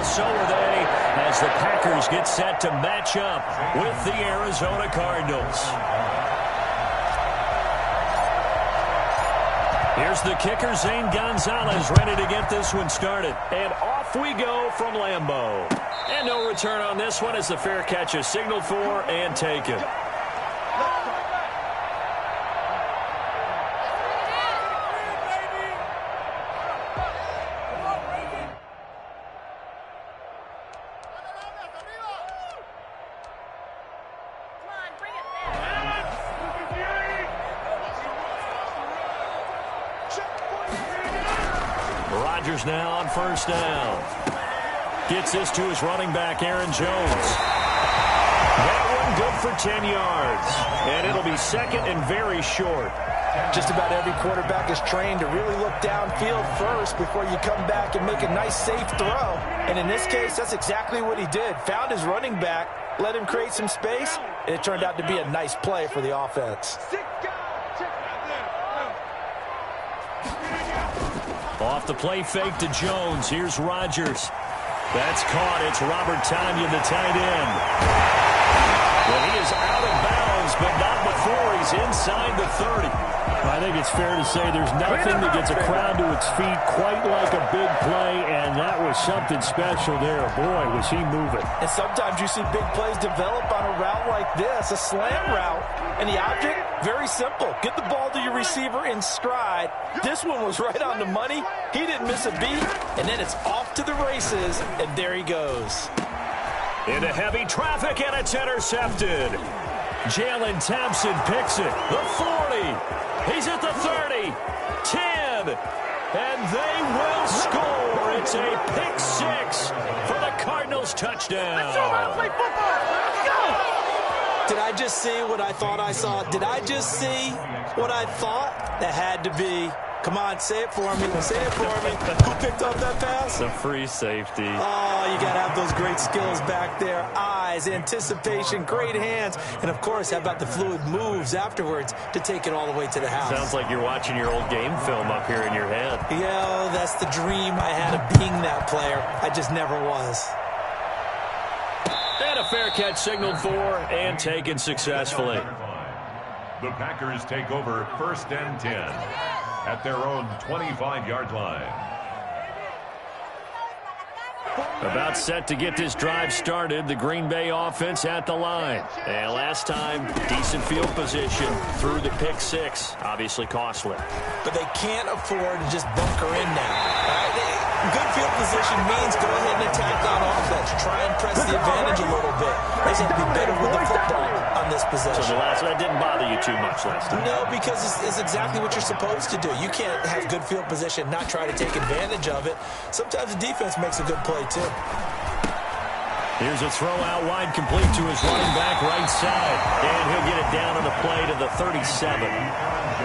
so are they, as the Packers get set to match up with the Arizona Cardinals. Here's the kicker, Zane Gonzalez, ready to get this one started. And off we go from Lambeau. And no return on this one as the fair catch is signaled for and taken. Rodgers now on first down. Gets this to his running back, Aaron Jones. That one good for 10 yards. And it'll be second and very short. Just about every quarterback is trained to really look downfield first before you come back and make a nice, safe throw. And in this case, that's exactly what he did. Found his running back, let him create some space, and it turned out to be a nice play for the offense. Off the play fake to Jones. Here's Rodgers. That's caught. It's Robert Tonyan, the tight end. Well, he is out of bounds, but not before he's inside the 30. I think it's fair to say there's nothing that gets a crowd to its feet quite like a big play, and that was something special there. Boy, was he moving. And sometimes you see big plays develop on a route like this, a slant route, and the object, very simple. Get the ball to your receiver in stride. This one was right on the money. He didn't miss a beat, and then it's off to the races, and there he goes. Into heavy traffic, and it's intercepted. Jalen Thompson picks it. The 40. He's at the 30, 10, and they will score. It's a pick six for the Cardinals touchdown. Let's play football. Let's go. Did I just see what I thought I saw? Did I just see what I thought? That had to be. Come on, say it for me. Say it for me. Who picked up that pass? The free safety. Oh, you got to have those great skills back there. Eyes, anticipation, great hands. And, of course, how about the fluid moves afterwards to take it all the way to the house? Sounds like you're watching your old game film up here in your head. Yeah, that's the dream I had of being that player. I just never was. And a fair catch signaled for and taken successfully. The Packers take over 1st and 10 at their own 25-yard line. About set to get this drive started, the Green Bay offense at the line. And last time, decent field position through the pick six. Obviously costly. But they can't afford to just bunker in now. Good field position means go ahead and attack on offense. Try and press the advantage a little bit. They have to be better with the football on this possession. So that didn't bother you too much last time? No, because it's exactly what you're supposed to do. You can't have good field position, not try to take advantage of it. Sometimes the defense makes a good play, too. Here's a throw out wide, complete to his running back right side. And he'll get it down on the play to the 37.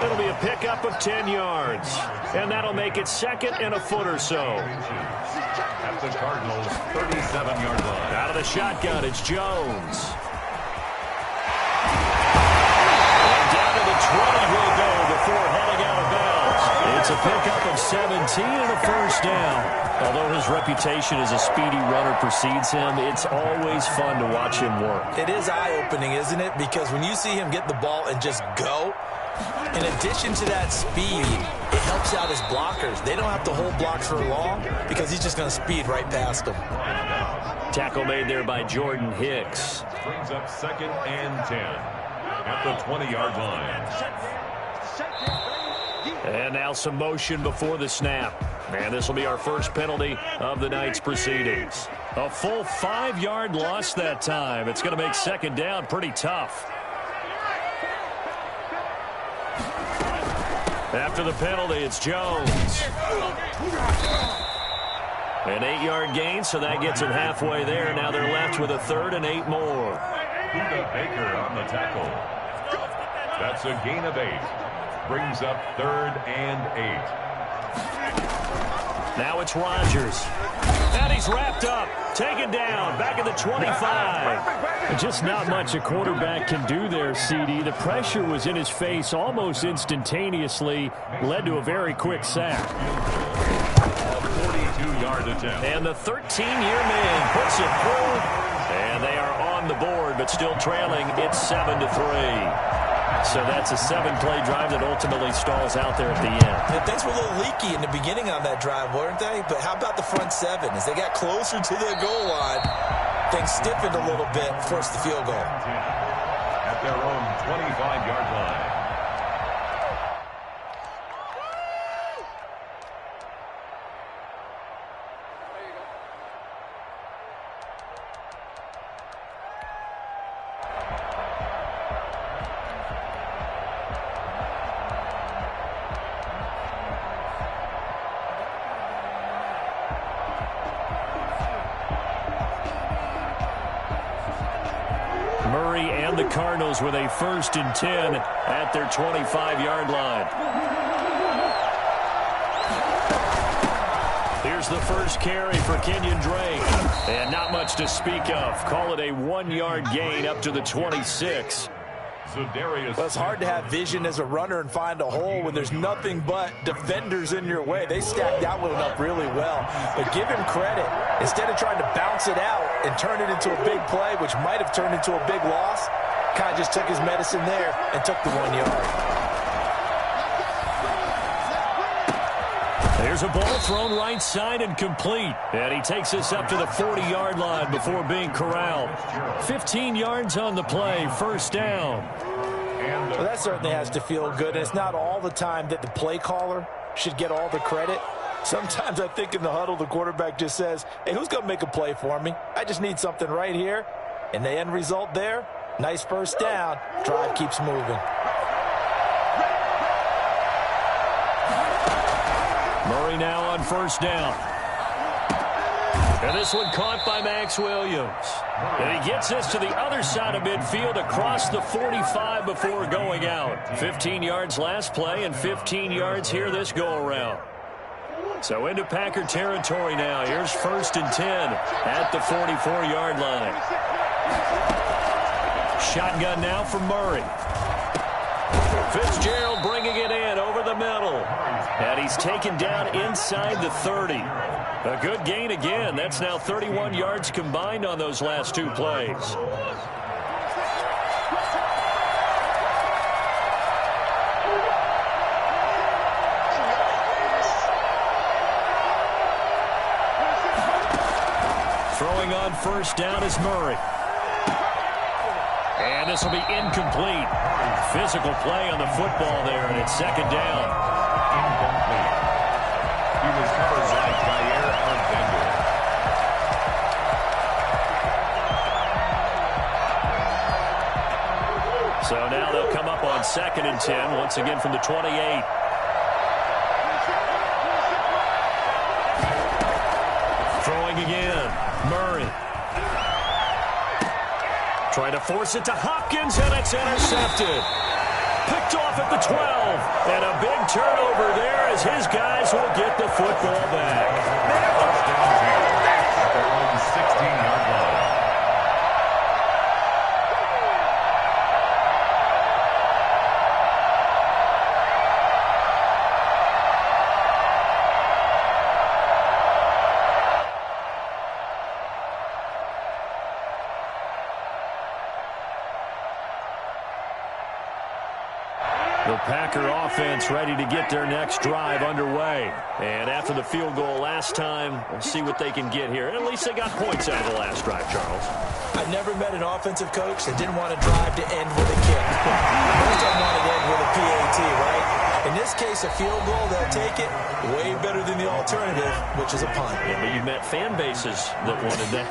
It'll be a pickup of 10 yards. And that'll make it second and a foot or so. At the Cardinals' 37-yard line. Out of the shotgun, it's Jones. And down to the 20 he'll go before heading out of bounds. It's a pickup of 17 and a first down. Although his reputation as a speedy runner precedes him, it's always fun to watch him work. It is eye-opening, isn't it? Because when you see him get the ball and just go, in addition to that speed, it helps out his blockers. They don't have to hold blocks for long because he's just going to speed right past them. Tackle made there by Jordan Hicks. Brings up 2nd and 10 at the 20-yard line. And now some motion before the snap. And this will be our first penalty of the night's proceedings. A full 5-yard loss that time. It's going to make second down pretty tough. After the penalty, it's Jones. An 8-yard gain, so that gets him halfway there. Now they're left with a 3rd and 8 more. Budda Baker on the tackle. That's a gain of 8. Brings up 3rd and 8. Now it's Rodgers. And he's wrapped up. Taken down. Back at the 25. Just not much a quarterback can do there, CD. The pressure was in his face almost instantaneously. Led to a very quick sack. A 42-yard attempt. And the 13-year man puts it through. And they are on the board, but still trailing. It's 7-3. So that's a 7-play drive that ultimately stalls out there at the end. Yeah, things were a little leaky in the beginning on that drive, weren't they? But how about the front seven? As they got closer to the goal line, things stiffened a little bit, forced the field goal. At their own 25-yard line. Murray and the Cardinals with a 1st and 10 at their 25-yard line. Here's the first carry for Kenyon Drake. And not much to speak of. Call it a 1-yard gain up to the 26. Well, it's hard to have vision as a runner and find a hole when there's nothing but defenders in your way. They stacked that one up really well. But give him credit. Instead of trying to bounce it out and turn it into a big play, which might have turned into a big loss, kind of just took his medicine there and took the 1 yard. There's a ball thrown right side and complete. And he takes us up to the 40-yard line before being corralled. 15 yards on the play, 1st down. Well, that certainly has to feel good. And it's not all the time that the play caller should get all the credit. Sometimes I think in the huddle, the quarterback just says, hey, who's going to make a play for me? I just need something right here. And the end result there, nice 1st down. Drive keeps moving. Murray now on 1st down. And this one caught by Max Williams. And he gets this to the other side of midfield across the 45 before going out. 15 yards last play and 15 yards here this go-around. So into Packer territory now. Here's 1st and 10 at the 44-yard line. Shotgun now for Murray. Fitzgerald bringing it in over the middle. And he's taken down inside the 30. A good gain again. That's now 31 yards combined on those last 2 plays. Throwing on 1st down is Murray. And this will be incomplete. Physical play on the football there, and it's 2nd down. Incomplete. He was covered by Jair Alexander. So now they'll come up on 2nd and 10, once again from the 28. Throwing again, Murray. Trying to force it to Hopkins, and it's intercepted. Picked off at the 12. And a big turnover there as his guys will get the football back. First down here at their own 16-yard line. The Packer offense ready to get their next drive underway. And after the field goal last time, we'll see what they can get here. At least they got points out of the last drive, Charles. I've never met an offensive coach that didn't want to drive to end with a kick. Most of them want to end with a PAT, right? In this case, a field goal, they'll take it. Way better than the alternative, which is a punt. Yeah, but you've met fan bases that wanted that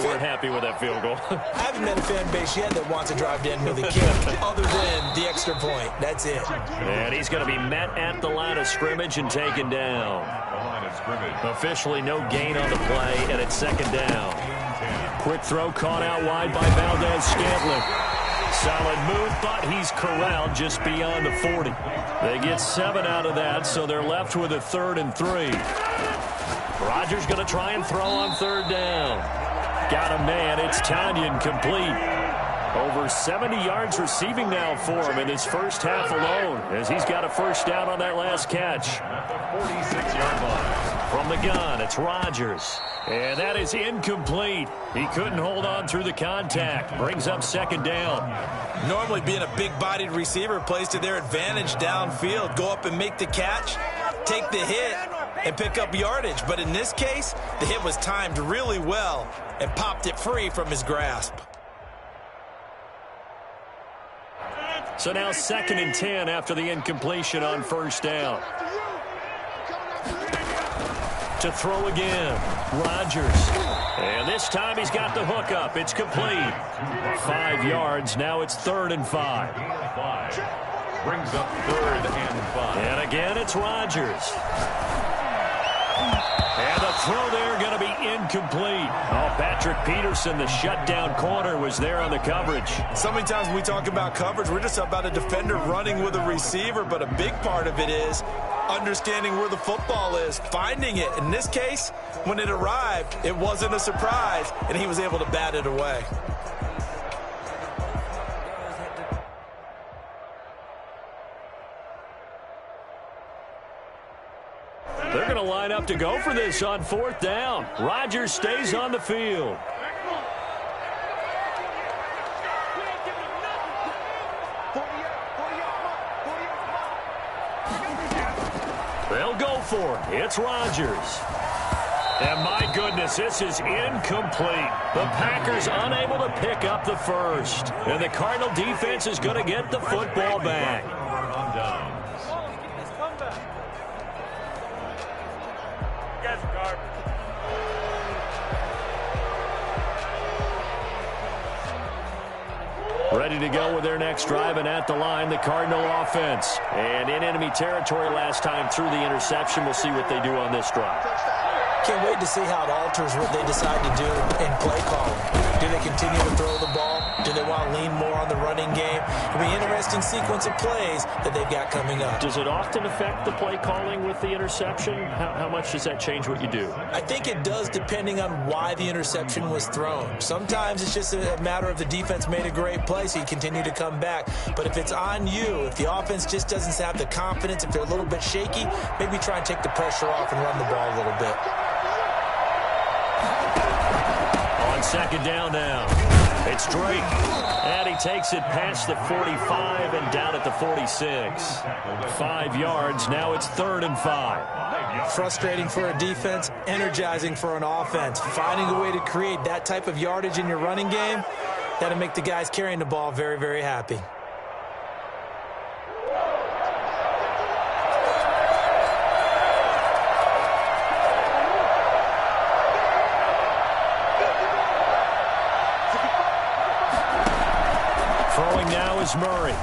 weren't happy with that field goal. I haven't met a fan base yet that wants to drive to end with a kick, other than the extra point. That's it. And he's going to be met at the line of scrimmage and taken down. The line of scrimmage. Officially no gain on the play, and it's 2nd down. Quick throw caught out wide by Valdez-Scantling. Solid move, but he's corralled just beyond the 40. They get 7 out of that, so they're left with a 3rd and 3. Rodgers going to try and throw on 3rd down. Got a man. It's Tonyan, complete. Over 70 yards receiving now for him in his first half alone, as he's got a 1st down on that last catch. At the 46-yard line. From the gun, it's Rodgers. And that is incomplete. He couldn't hold on through the contact. Brings up second down. Normally being a big-bodied receiver plays to their advantage downfield. Go up and make the catch, take the hit, and pick up yardage. But in this case, the hit was timed really well and popped it free from his grasp. So now 2nd and 10 after the incompletion on first down. To throw again, Rodgers. And this time he's got the hook up. It's complete. 5 yards. Now it's 3rd and 5. Brings up 3rd and 5. And again, it's Rodgers. And the throw there going to be incomplete. Oh, Patrick Peterson, the shutdown corner, was there on the coverage. So many times when we talk about coverage, we're just about a defender running with a receiver, but a big part of it is understanding where the football is, finding it. In this case, when it arrived, it wasn't a surprise, and he was able to bat it away. They're going to line up to go for this on 4th down. Rodgers stays on the field. They'll go for it. It's Rodgers. And my goodness, this is incomplete. The Packers unable to pick up the first. And the Cardinal defense is going to get the football back. Ready to go with their next drive, and at the line, the Cardinal offense. And in enemy territory last time through the interception. We'll see what they do on this drive. Can't wait to see how it alters what they decide to do in play calling. Do they continue to throw the ball? Do they want to lean more on the running game? It'll be an interesting sequence of plays that they've got coming up. Does it often affect the play calling with the interception? How much does that change what you do? I think it does, depending on why the interception was thrown. Sometimes it's just a matter of the defense made a great play, so you continue to come back. But if it's on you, if the offense just doesn't have the confidence, if they're a little bit shaky, maybe try and take the pressure off and run the ball a little bit. On 2nd down now, it's Drake. And he takes it past the 45 and down at the 46. 5 yards. Now it's 3rd and 5. Frustrating for a defense, energizing for an offense. Finding a way to create that type of yardage in your running game, that'll make the guys carrying the ball very, very happy. Throwing now is Murray.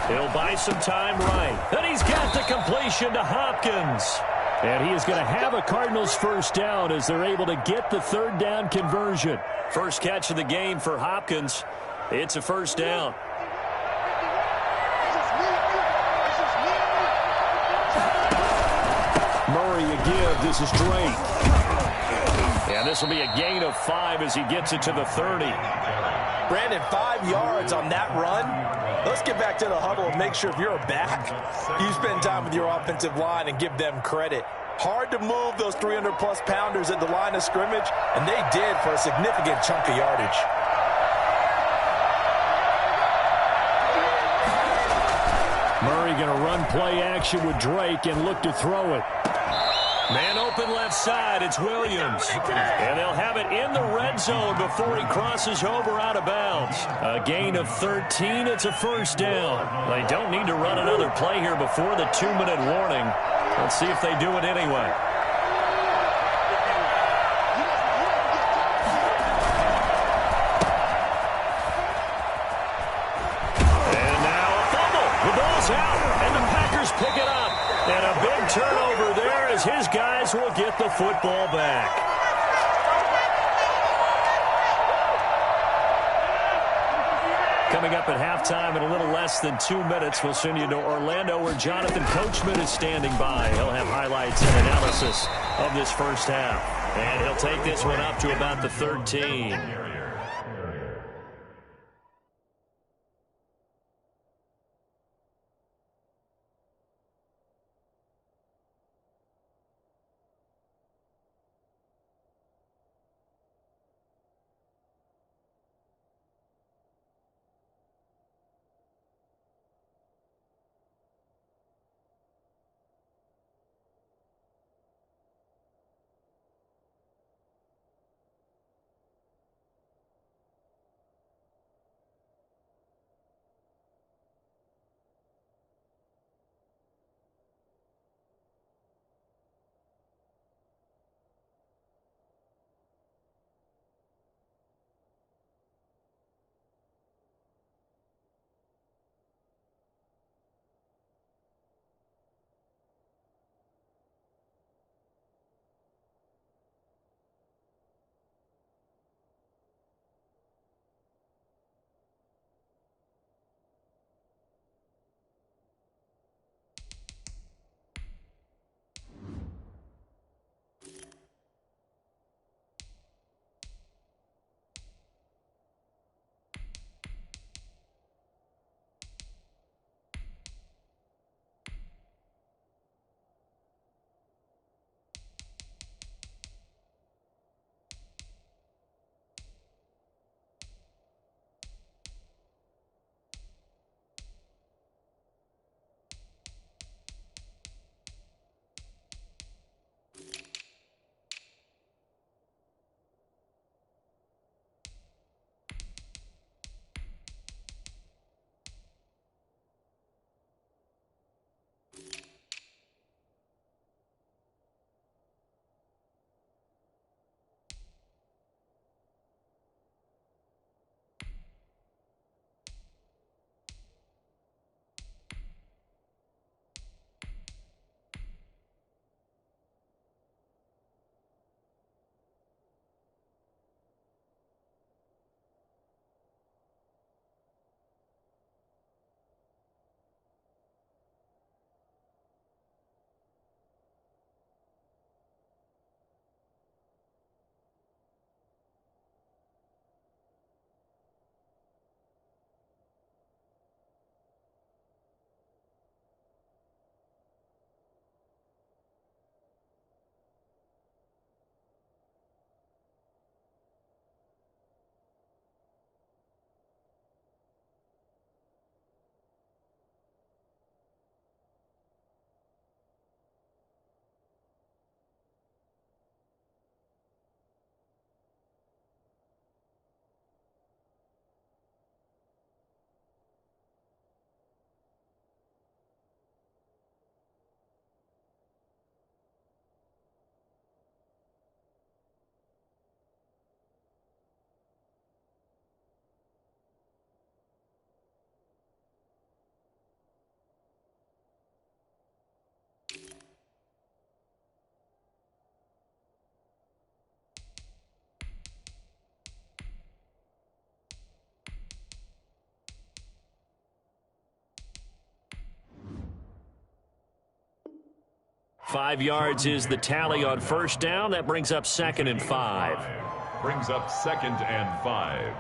He'll buy some time right. And he's got the completion to Hopkins. And he is going to have a Cardinals first down as they're able to get the 3rd down conversion. First catch of the game for Hopkins. It's a first down. Murray a give. This is Drake. And this will be a gain of 5 as he gets it to the 30. Brandon, 5 yards on that run. Let's get back to the huddle and make sure if you're a back, you spend time with your offensive line and give them credit. Hard to move those 300-plus pounders at the line of scrimmage, and they did for a significant chunk of yardage. Murray going to run play action with Drake and look to throw it. Man open left side, it's Williams. And they'll have it in the red zone before he crosses over out of bounds. A gain of 13, it's a first down. They don't need to run another play here before the 2-minute warning. Let's see if they do it anyway. And now a fumble. The ball's out, and the Packers pick it up. And a big turnover there as his guys will get the football back. Coming up at halftime in a little less than 2 minutes, we'll send you to Orlando where Jonathan Coachman is standing by. He'll have highlights and analysis of this first half. And he'll take this one up to about the 13. 5 yards is the tally on first down. That brings up 2nd and 5. Brings up 2nd and 5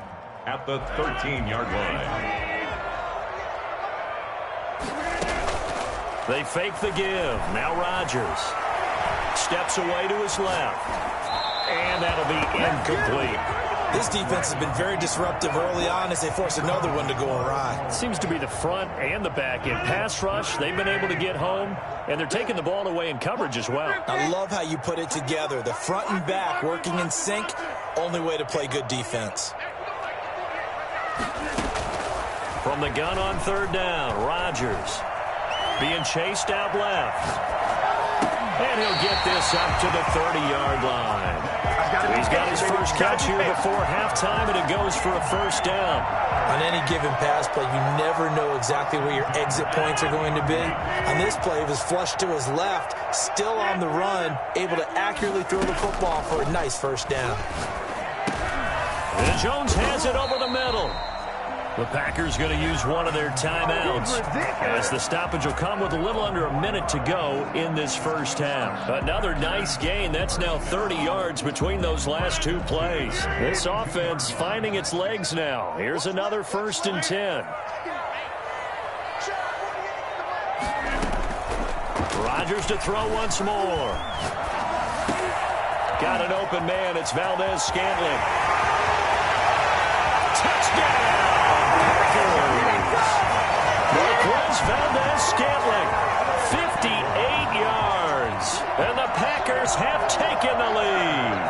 at the 13-yard line. They fake the give. Now Rodgers steps away to his left. And that'll be incomplete. This defense has been very disruptive early on as they force another one to go awry. Seems to be the front and the back end. Pass rush, they've been able to get home, and they're taking the ball away in coverage as well. I love how you put it together. The front and back working in sync, only way to play good defense. From the gun on 3rd down, Rodgers being chased out left. And he'll get this up to the 30-yard line. He's got his first catch here before halftime, and it goes for a first down. On any given pass play, you never know exactly where your exit points are going to be. On this play, it was flushed to his left, still on the run, able to accurately throw the football for a nice first down. And Jones has it over the middle. The Packers going to use one of their timeouts as the stoppage will come with a little under a minute to go in this first half. Another nice gain. That's now 30 yards between those last 2 plays. This offense finding its legs now. Here's another 1st and 10. Rodgers to throw once more. Got an open man. It's Valdez-Scantling. Touchdown! Marquez Valdez-Scantling, 58 yards, and the Packers have taken the lead.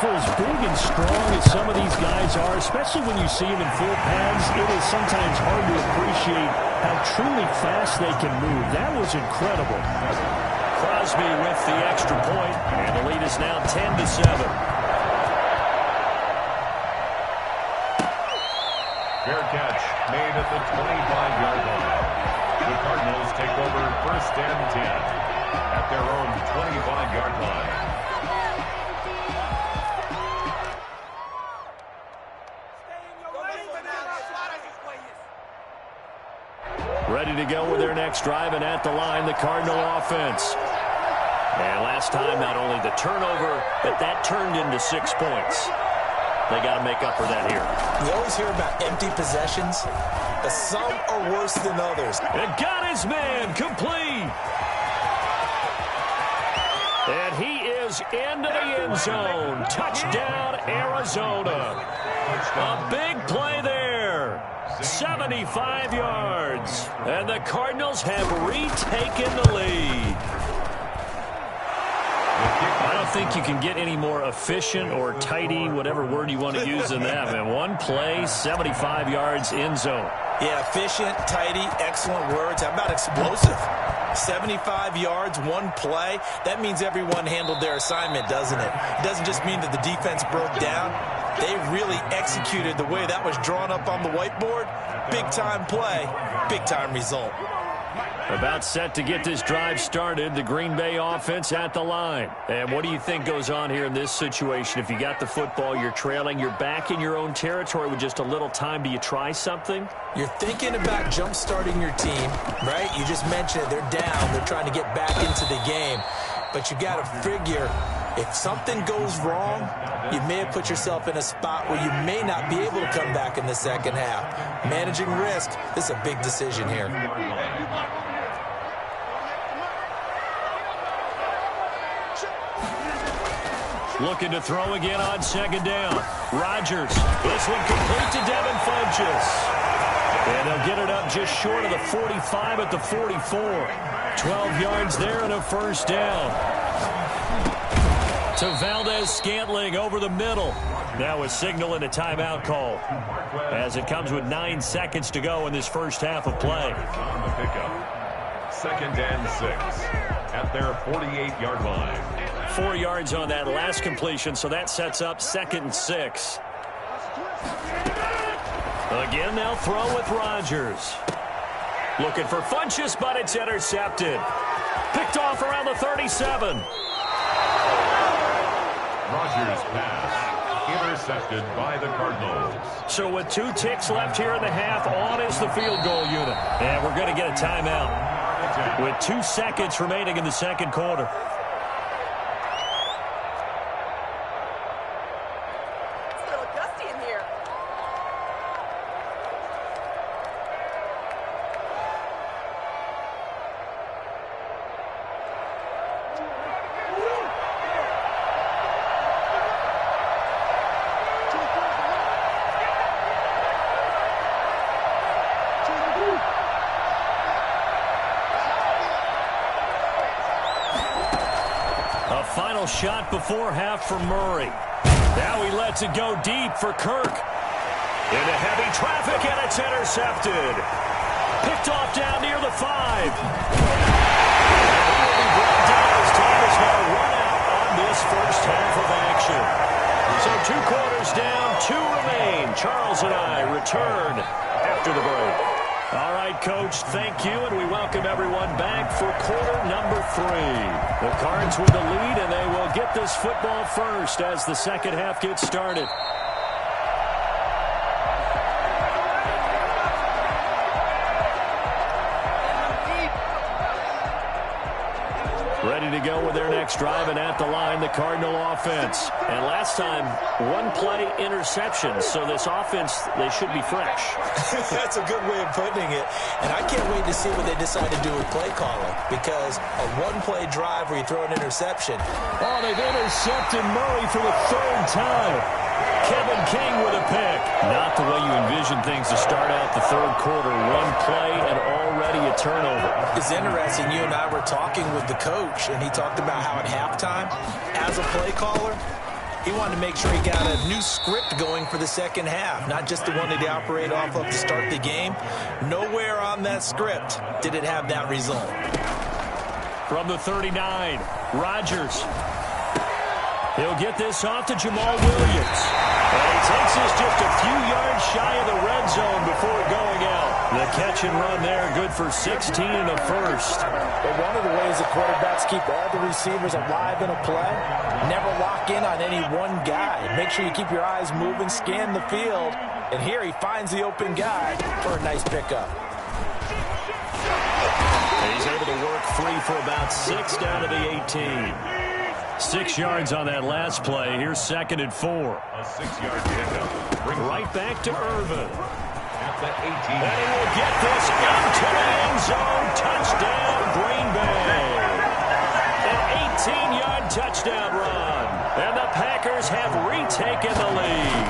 For as big and strong as some of these guys are, especially when you see them in full pads, it is sometimes hard to appreciate how truly fast they can move. That was incredible. Crosby with the extra point, and the lead is now 10-7. Fair catch made at the 25-yard line. The Cardinals take over 1st and 10 at their own 25-yard line. Ready to go with their next drive, and at the line, the Cardinal offense. And last time, not only the turnover, but that turned into 6 points. They got to make up for that here. We always hear about empty possessions, but some are worse than others. And got his man complete. And he is into the end zone. Touchdown, Arizona. A big play there. 75 yards. And the Cardinals have retaken the lead. I don't think you can get any more efficient or tidy, whatever word you want to use in that, man. One play, 75 yards, end zone. Yeah, efficient, tidy, excellent words. How about explosive? 75 yards, one play. That means everyone handled their assignment, doesn't it? It doesn't just mean that the defense broke down. They really executed the way that was drawn up on the whiteboard. Big-time play, big-time result. About set to get this drive started, the Green Bay offense at the line. And what do you think goes on here in this situation? If you got the football, you're trailing, you're back in your own territory with just a little time. Do you try something? You're thinking about jump-starting your team, right? You just mentioned it. They're down. They're trying to get back into the game. But you got to figure, if something goes wrong, you may have put yourself in a spot where you may not be able to come back in the second half. Managing risk, this is a big decision here. Looking to throw again on 2nd down. Rodgers. This one complete to Devin Funchess. And they'll get it up just short of the 45 at the 44. 12 yards there and a first down. To Valdez-Scantling over the middle. Now a signal and a timeout call as it comes with 9 seconds to go in this first half of play. On the pickup. 2nd and 6 at their 48-yard line. 4 yards on that last completion, so that sets up 2nd and 6. Again, they'll throw with Rodgers. Looking for Funchess, but it's intercepted. Picked off around the 37. Rodgers' pass intercepted by the Cardinals. So with 2 ticks left here in the half, on is the field goal unit. And we're going to get a timeout. with 2 seconds remaining in the second quarter. It's a little dusty in here. A final shot before half for Murray. Now he lets it go deep for Kirk. Into heavy traffic, and it's intercepted. Picked off down near the 5. And he will be brought down as time is now run out on this first half of action. So 2 quarters down, 2 remain. Charles and I return after the break. All right, Coach, thank you, and we welcome everyone back for quarter number 3. The Cards with the lead, and they will get this football first as the second half gets started. Ready to go with their next drive, and at the line, the Cardinal offense. And last time, 1-play interception, so this offense, they should be fresh. That's a good way of putting it. And I can't wait to see what they decide to do with play calling, because a 1-play drive where you throw an interception. Oh, they've intercepted Murray for the 3rd time. Kevin King with a pick. Not the way you envision things to start out the third quarter. 1 play and already a turnover. It's interesting. You and I were talking with the coach, and he talked about how at halftime, as a play caller, he wanted to make sure he got a new script going for the second half, not just the one that he operated off of to start the game. Nowhere on that script did it have that result. From the 39, Rodgers. He'll get this off to Jamal Williams. And he takes us just a few yards shy of the red zone before going out. The catch and run there, good for 16 and a first. But one of the ways the quarterbacks keep all the receivers alive in a play, never lock in on any one guy. Make sure you keep your eyes moving, scan the field. And here he finds the open guy for a nice pickup. He's able to work free for about 6 down to the 18. 6 yards on that last play. Here's 2nd and 4. A 6-yard pickup. Right back to Irvin. At the 18. And he will get this into the end zone. Touchdown, Green Bay. An 18-yard touchdown run. And the Packers have retaken the lead.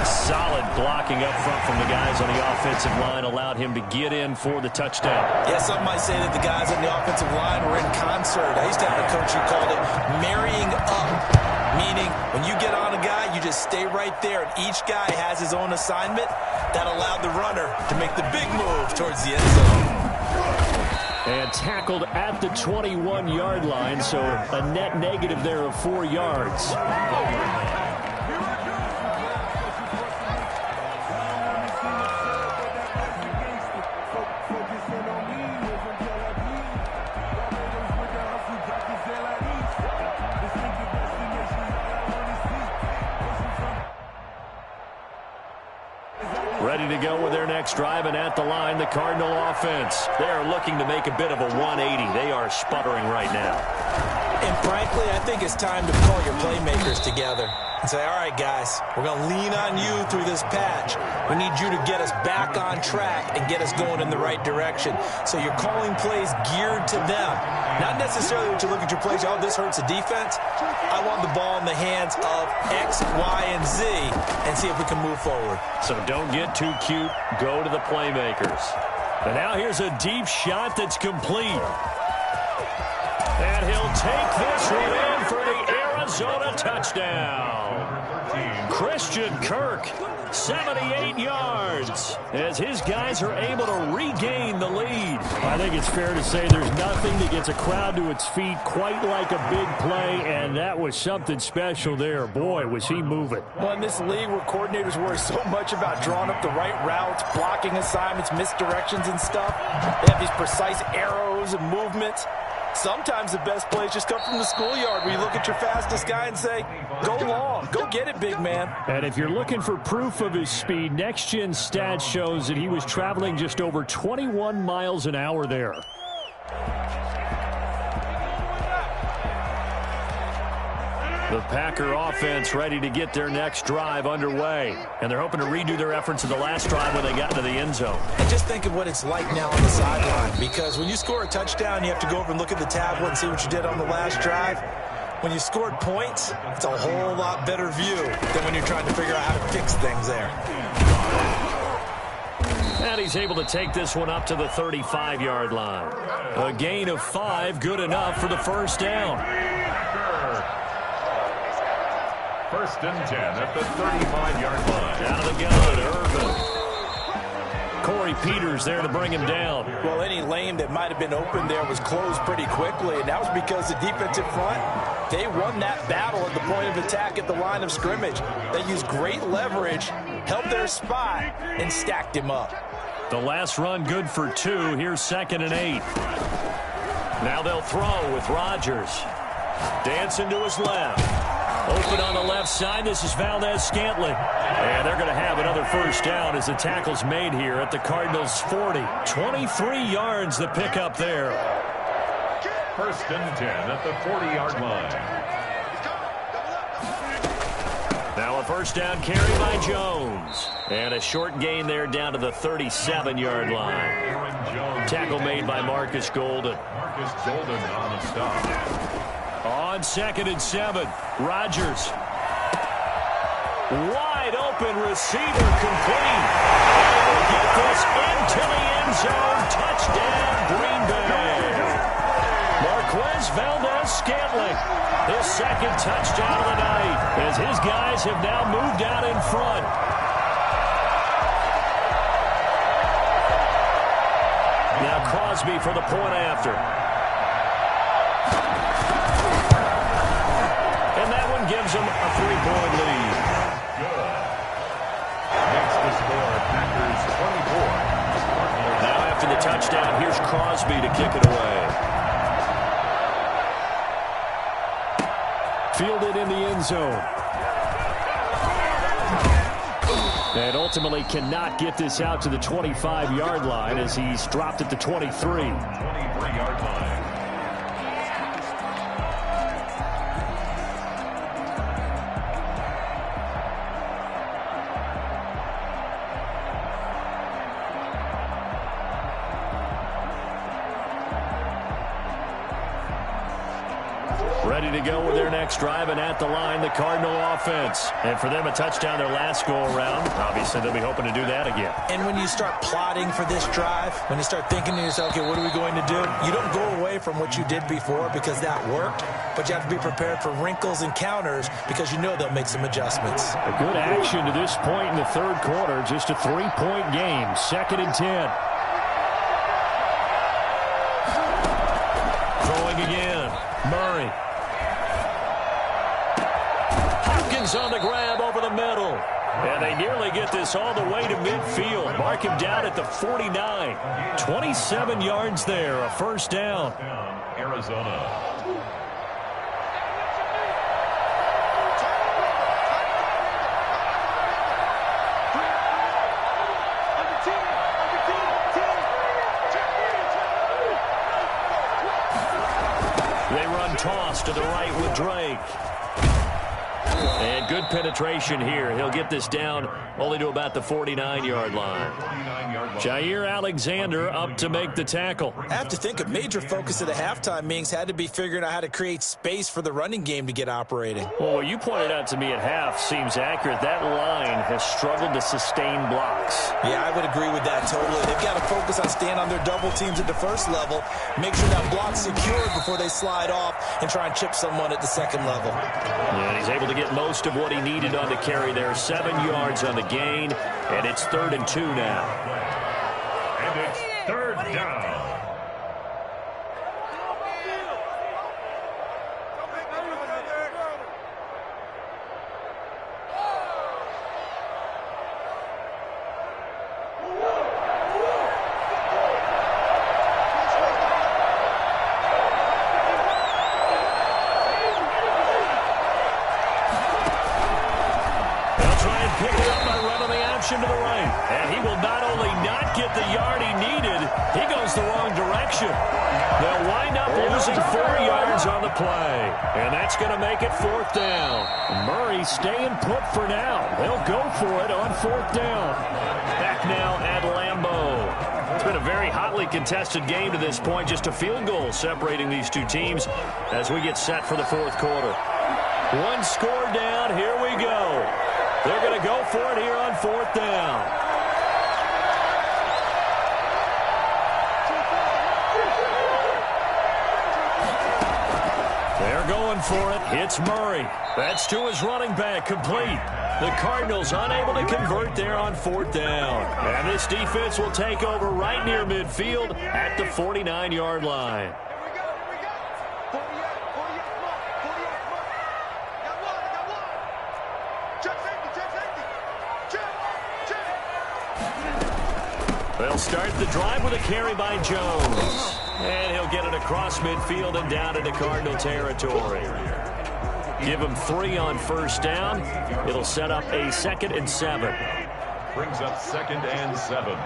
Solid blocking up front from the guys on the offensive line allowed him to get in for the touchdown. Yeah, some might say that the guys on the offensive line were in concert. I used to have a coach who called it marrying up, meaning when you get on a guy, you just stay right there, and each guy has his own assignment. That allowed the runner to make the big move towards the end zone. And tackled at the 21-yard line, so a net negative there of 4 yards. Ready to go with their next drive, and at the line, the Cardinal offense. They are looking to make a bit of a 180. They are sputtering right now. And frankly, I think it's time to call your playmakers together and say, all right, guys, we're going to lean on you through this patch. We need you to get us back on track and get us going in the right direction. So you're calling plays geared to them. Not necessarily what you look at your plays, oh, this hurts the defense. I want the ball in the hands of X, Y, and Z and see if we can move forward. So don't get too cute. Go to the playmakers. And now here's a deep shot that's complete. And he'll take this one in for the Arizona touchdown. Christian Kirk, 78 yards, as his guys are able to regain the lead. I think it's fair to say there's nothing that gets a crowd to its feet quite like a big play, and that was something special there. Boy, was he moving. Well, in this league where coordinators worry so much about drawing up the right routes, blocking assignments, misdirections and stuff, they have these precise arrows and movements. Sometimes the best plays just come from the schoolyard where you look at your fastest guy and say, go long, go get it, big man. And if you're looking for proof of his speed, Next Gen Stats shows that he was traveling just over 21 miles an hour there. The Packer offense ready to get their next drive underway. And they're hoping to redo their efforts of the last drive when they got into the end zone. And just think of what it's like now on the sideline. Because when you score a touchdown, you have to go over and look at the tablet and see what you did on the last drive. When you scored points, it's a whole lot better view than when you're trying to figure out how to fix things there. And he's able to take this one up to the 35-yard line. A gain of 5, good enough for the first down. First and 10 at the 35-yard line. Out of the gun, Irvin. Corey Peters there to bring him down. Well, any lane that might have been open there was closed pretty quickly, and that was because the defensive front, they won that battle at the point of attack at the line of scrimmage. They used great leverage, held their spot, and stacked him up. The last run good for 2. Here's 2nd and 8. Now they'll throw with Rodgers. Dancing to his left. Open on the left side. This is Valdez-Scantling. And they're going to have another first down as the tackle's made here at the Cardinals' 40. 23 yards the pickup there. First and 10 at the 40-yard line. Now a first down carry by Jones. And a short gain there down to the 37-yard line. Tackle made by Marcus Golden. Marcus Golden on the stop. On 2nd and 7, Rodgers. Wide open receiver complete. And get this into the end zone. Touchdown, Green Bay. Marquez Valdez-Scantling. His 2nd touchdown of the night as his guys have now moved out in front. Now Crosby for the point after. Gives them a 3-point lead. Good. Next to score, Packers 24. Now after the touchdown, here's Crosby to kick it away. Fielded in the end zone. And ultimately cannot get this out to the 25-yard line as he's dropped at the 23. 23-yard line. Ready to go with their next drive, and at the line, the Cardinal offense. And for them, a touchdown their last go-around. Obviously, they'll be hoping to do that again. And when you start plotting for this drive, when you start thinking to yourself, okay, what are we going to do? You don't go away from what you did before because that worked, but you have to be prepared for wrinkles and counters because you know they'll make some adjustments. A good action to this point in the third quarter. Just a 3-point game. 2nd and 10. Throwing again. Murray. On the grab over the middle. And they nearly get this all the way to midfield. Mark him down at the 49. 27 yards there, a first down. Arizona. They run toss to the right with Drake. And good penetration here. He'll get this down only to about the 49-yard line. Jair Alexander up to make the tackle. I have to think a major focus of the halftime meetings had to be figuring out how to create space for the running game to get operating. Well, what you pointed out to me at half seems accurate. That line has struggled to sustain blocks. Yeah, I would agree with that totally. They've got to focus on staying on their double teams at the first level, make sure that block's secured before they slide off and try and chip someone at the second level. Yeah, he's able to get most of what he needed on the carry there. 7 yards on the gain, and it's 3rd and 2 now. And it's 3rd down. They'll try and pick it up by running the option to the right. And he will not only not get the yard he needed, he goes the wrong direction. They'll wind up losing 4 yards on the play. And that's going to make it 4th down. Murray staying put for now. They'll go for it on 4th down. Back now at Lambeau. It's been a very hotly contested game to this point. Just a field goal separating these two teams as we get set for the 4th quarter. 1 score down. Here we go. They're going to go for it here on 4th down. They're going for it. It's Murray. That's to his running back, complete. The Cardinals unable to convert there on 4th down. And this defense will take over right near midfield at the 49-yard line. They'll start the drive with a carry by Jones. And he'll get it across midfield and down into Cardinal territory. Give him 3 on 1st down. It'll set up a 2nd and 7. Brings up 2nd and 7.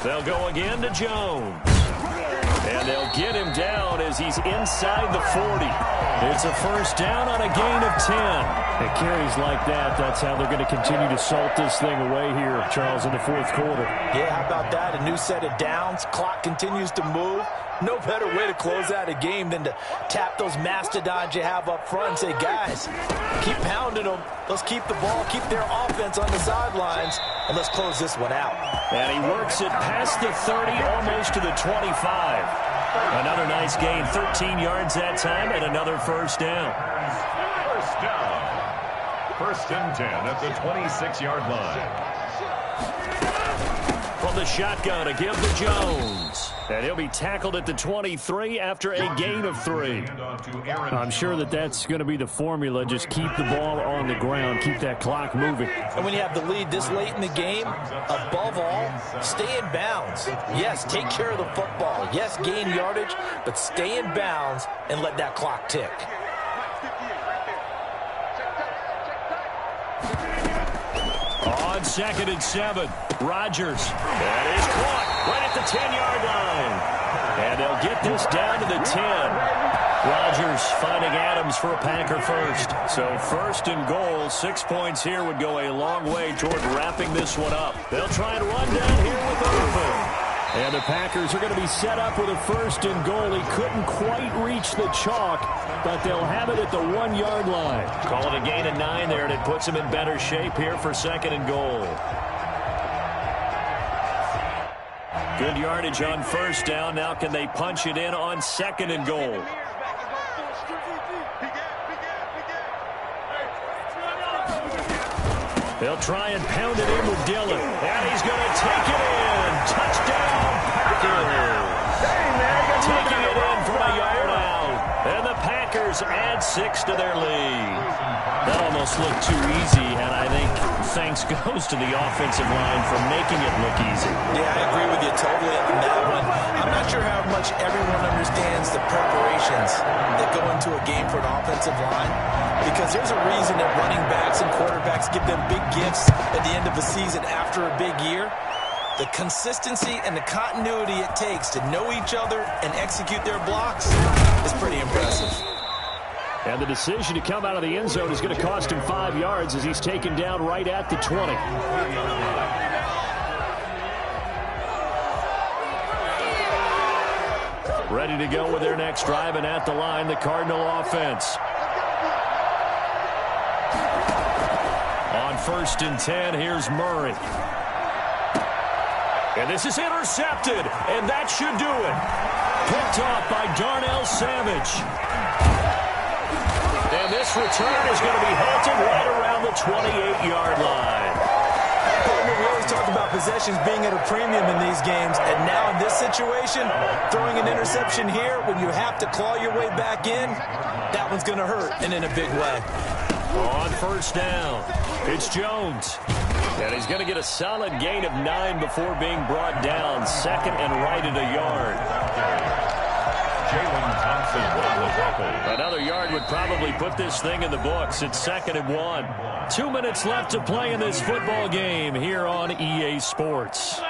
They'll go again to Jones. And they'll get him down as he's inside the 40. It's a 1st down on a gain of 10. It carries like that. That's how they're going to continue to salt this thing away here, Charles, in the 4th quarter. Yeah, how about that? A new set of downs. Clock continues to move. No better way to close out a game than to tap those mastodons you have up front and say, guys, keep pounding them. Let's keep the ball, keep their offense on the sidelines, and let's close this one out. And he works it past the 30, almost to the 25. Another nice gain, 13 yards that time, and another 1st down. 1st down. 1st and 10 at the 26-yard line. From the shotgun to give to Jones. And he'll be tackled at the 23 after a gain of 3. I'm sure that's going to be the formula. Just keep the ball on the ground. Keep that clock moving. And when you have the lead this late in the game, above all, stay in bounds. Yes, take care of the football. Yes, gain yardage, but stay in bounds and let that clock tick. On 2nd and 7, Rodgers. That is caught right at the 10-yard line. And they'll get this down to the 10. Rodgers finding Adams for a Packer first. So 1st and goal, 6 points here would go a long way toward wrapping this one up. They'll try and run down here with Irvin. And the Packers are going to be set up with a 1st and goal. He couldn't quite reach the chalk, but they'll have it at the 1-yard line. Call it a gain of 9 there, and it puts him in better shape here for 2nd and goal. Good yardage on 1st down. Now can they punch it in on 2nd and goal? They'll try and pound it in with Dillon. And he's going to take it in. Touchdown, Packers. Taking it in from a yard out. And the Packers add 6 to their lead. That almost looked too easy, and I think thanks goes to the offensive line for making it look easy. Yeah, I agree with you totally on that one. I'm not sure how much everyone understands the preparations that go into a game for an offensive line, because there's a reason that running backs and quarterbacks give them big gifts at the end of the season after a big year. The consistency and the continuity it takes to know each other and execute their blocks is pretty impressive. And the decision to come out of the end zone is going to cost him 5 yards as he's taken down right at the 20. Ready to go with their next drive, and at the line, the Cardinal offense. On 1st and 10, here's Murray. And this is intercepted, and that should do it. Picked off by Darnell Savage. And this return is going to be halted right around the 28-yard line. We always talk about possessions being at a premium in these games, and now in this situation, throwing an interception here when you have to claw your way back in, that one's going to hurt, and in a big way. On 1st down, it's Jones. And he's going to get a solid gain of 9 before being brought down. Second and right at a yard. Jalen Thompson on the tackle. Another yard would probably put this thing in the books. It's 2nd and 1. 2 minutes left to play in this football game here on EA Sports.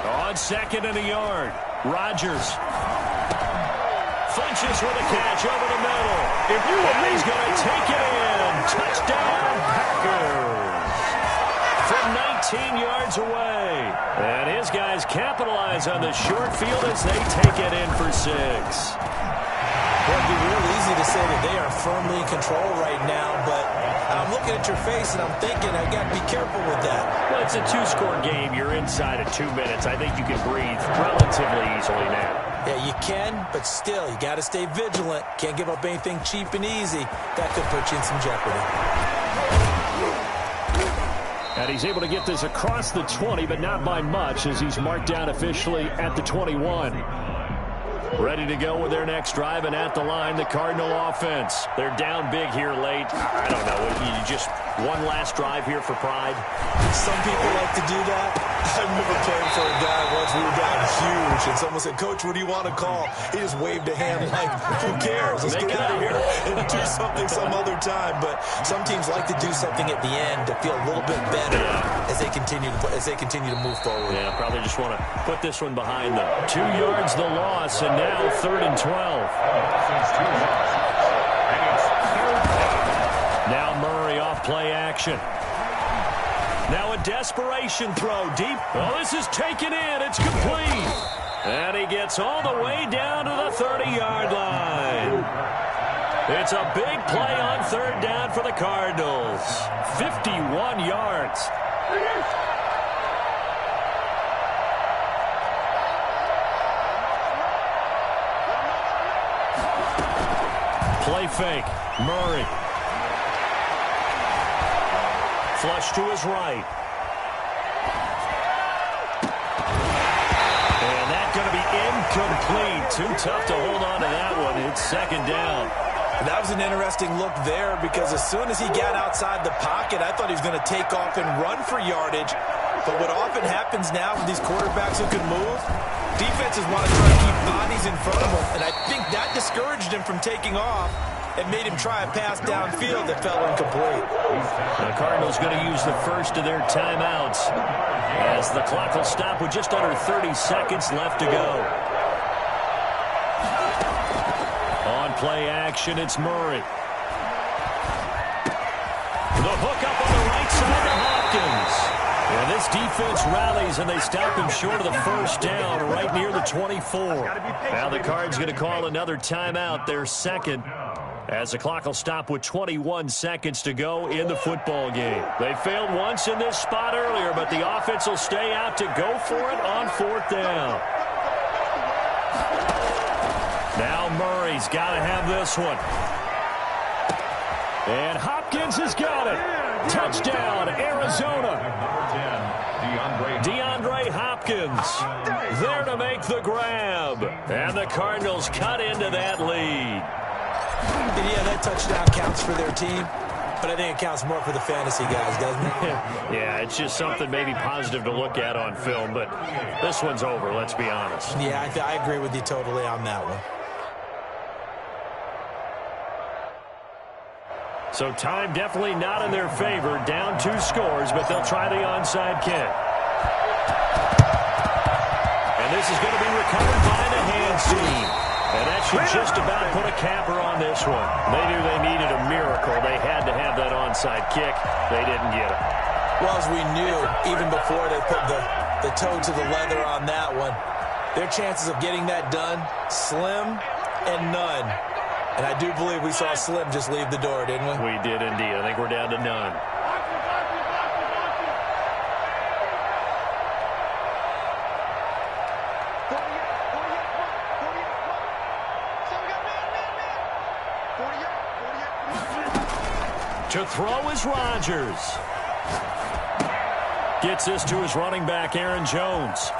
On 2nd and a yard, Rodgers flinches with a catch over the middle. He's going to take it in. Touchdown, Packers. From 19 yards away. And his guys capitalize on the short field as they take it in for 6. Well, it'd be real easy to say that they are firmly in control right now, but I'm looking at your face and I'm thinking I got to be careful with that. Well, it's a 2-score game. You're inside of 2 minutes. I think you can breathe relatively easily now. Yeah, you can, but still, you got to stay vigilant. Can't give up anything cheap and easy. That could put you in some jeopardy. And he's able to get this across the 20, but not by much, as he's marked down officially at the 21. Ready to go with their next drive, and at the line, the Cardinal offense. They're down big here late. I don't know. You just one last drive here for pride? Some people like to do that. I remember playing for a guy once. We were down huge, and someone said, "Coach, what do you want to call?" He just waved a hand like, "Who cares? Let's get out of here and do something some other time." But some teams like to do something at the end to feel a little bit better as they continue to move forward. Yeah, probably just want to put this one behind them. 2 yards the loss, and now 3rd and 12. Now Murray off play action. Now a desperation throw deep. Oh, this is taken in. It's complete. And he gets all the way down to the 30-yard line. It's a big play on 3rd down for the Cardinals. 51 yards. Play fake. Murray. Flush to his right. And that's going to be incomplete. Too tough to hold on to that one. It's 2nd down. That was an interesting look there because as soon as he got outside the pocket, I thought he was going to take off and run for yardage. But what often happens now with these quarterbacks who can move, defenses want to try to keep bodies in front of them. And I think that discouraged him from taking off and made him try a pass downfield that fell incomplete. The Cardinals going to use the first of their timeouts as the clock will stop with just under 30 seconds left to go. On play action, it's Murray. The hook up on the right side to Hopkins. And this defense rallies, and they stop him short of the 1st down right near the 24. Now the Cards going to call another timeout, their 2nd, as the clock will stop with 21 seconds to go in the football game. They failed once in this spot earlier, but the offense will stay out to go for it on 4th down. Now Murray's got to have this one. And Hopkins has got it. Touchdown, Arizona. DeAndre Hopkins there to make the grab. And the Cardinals cut into that lead. And yeah, that touchdown counts for their team, but I think it counts more for the fantasy guys, doesn't it? Yeah, it's just something maybe positive to look at on film, but this one's over, let's be honest. Yeah, I agree with you totally on that one. So time definitely not in their favor. Down 2 scores, but they'll try the onside kick. And this is going to be recovered by the hands team. And that should just about put a capper on this one. They knew they needed a miracle. They had to have that onside kick. They didn't get it. Well, as we knew, even before they put the toe to the leather on that one, their chances of getting that done, slim and none. And I do believe we saw Slim just leave the door, didn't we? We did indeed. I think we're down to none. To throw is Rodgers. Gets this to his running back, Aaron Jones.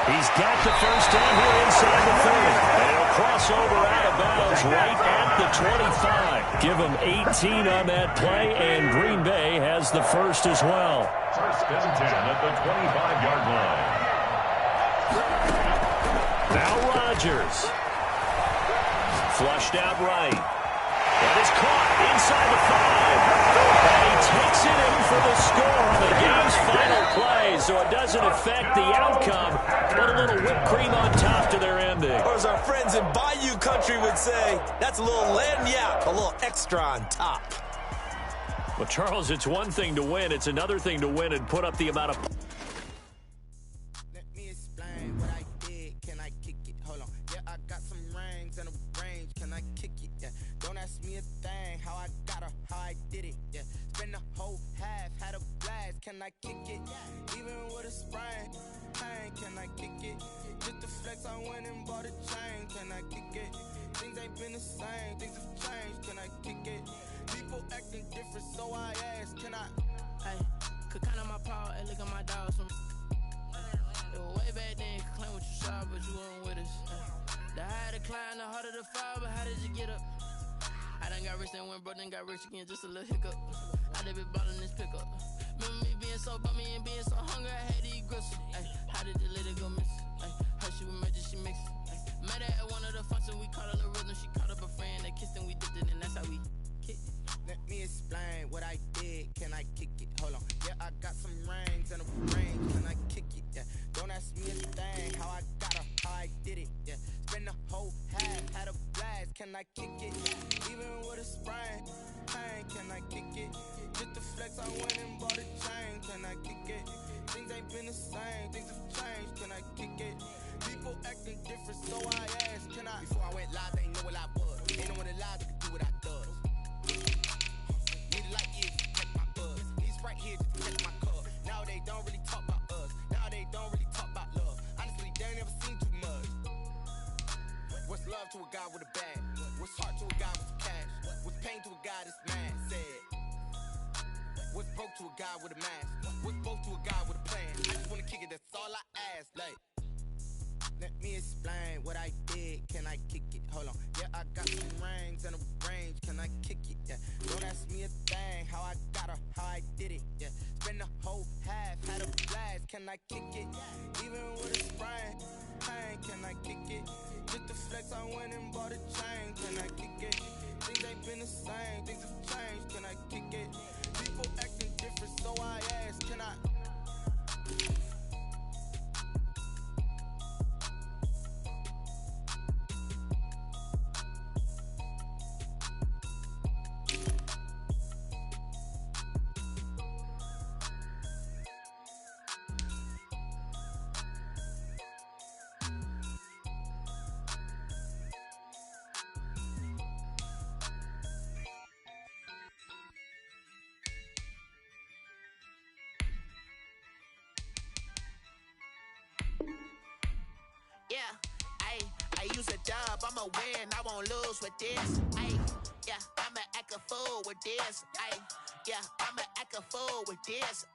He's got the 1st down here inside the 30. They'll crossover out of bounds right at the 25. Give them 18 on that play, and Green Bay has the first as well. First and 10 at the 25-yard line. Now Rodgers. Flushed out right. That is caught inside the 5. And he takes it in for the score on the game's final play, so it doesn't affect the outcome, but a little whipped cream on top to their ending. Or as our friends in Bayou Country would say, that's a little lagniappe, a little extra on top. Well, Charles, it's one thing to win. It's another thing to win and put up the amount of... Let me explain what I did. Can I kick it? Hold on. Yeah, I got some rings and a range. Can I kick it? Yeah. Don't ask me a thing. How I got her, how I did it. Yeah. Spend the whole half, had a blast. Can I kick it? Even with a sprain. Pain, can I kick it? Just the flex, I went and bought a chain. Can I kick it? Things ain't been the same. Things have changed. Can I kick it? People acting different, so I ask, can I? Hey, could count on my power and look at my dogs from. It was way back then, could claim what you saw, but you weren't with us. The higher the climb, the harder the fall, but how did you get up? I done got rich, then went broke, then got rich again, just a little hiccup. I done been ballin' this pickup. Remember me being so bummy and being so hungry, I had to eat gristle. Ay, how did the lady go miss? Ay, her she was magic, she mixed. Met her at one of the functions, we caught a little rhythm, she caught up a friend, they kissed and we dipped it, and that's how we kicked it. Let me explain what I did. Can I kick it? Hold on. Yeah, I got some rings and a range. Can I kick it? Yeah. Don't ask me a thing. How I got her, how I did it. Yeah. Spend the whole half, had a blast. Can I kick it? Even with a sprain. Pain, can I kick it? Just the flex, I went and bought a chain. Can I kick it? Things ain't been the same. Things have changed. Can I kick it? People acting different, so I ask, can I? Before I went live, they ain't know what I was. Ain't no one alive that could do what I does. Need a light years to check my buzz. These right here just to check my cup. Now they don't really talk about us. Now they don't really talk about love. Honestly, they ain't never seen too much. What's love to a guy with a bag? What's heart to a guy with some cash? What's pain to a guy that's mad? Said. What's broke to a guy with a mask? What's both to a guy with a plan? I just wanna kick it, that's all I ask. Like, let me explain what I did. Can I kick it? Hold on. Yeah, I got some rings and a range. Can I kick it? Yeah. Don't ask me a thing. How I got her, how I did it. Yeah. Spend the whole half, had a blast. Can I kick it? Even with a sprain. Pain, can I kick it? Just the flex, I went and bought a chain. Can I kick it? Things ain't been the same. Things have changed. Can I kick it? People acting different, so I ask, can I? Yeah, I use a dub, I'ma win, I won't lose with this. Yeah, I'ma act a fool with this. Yeah, I'ma act a fool with this.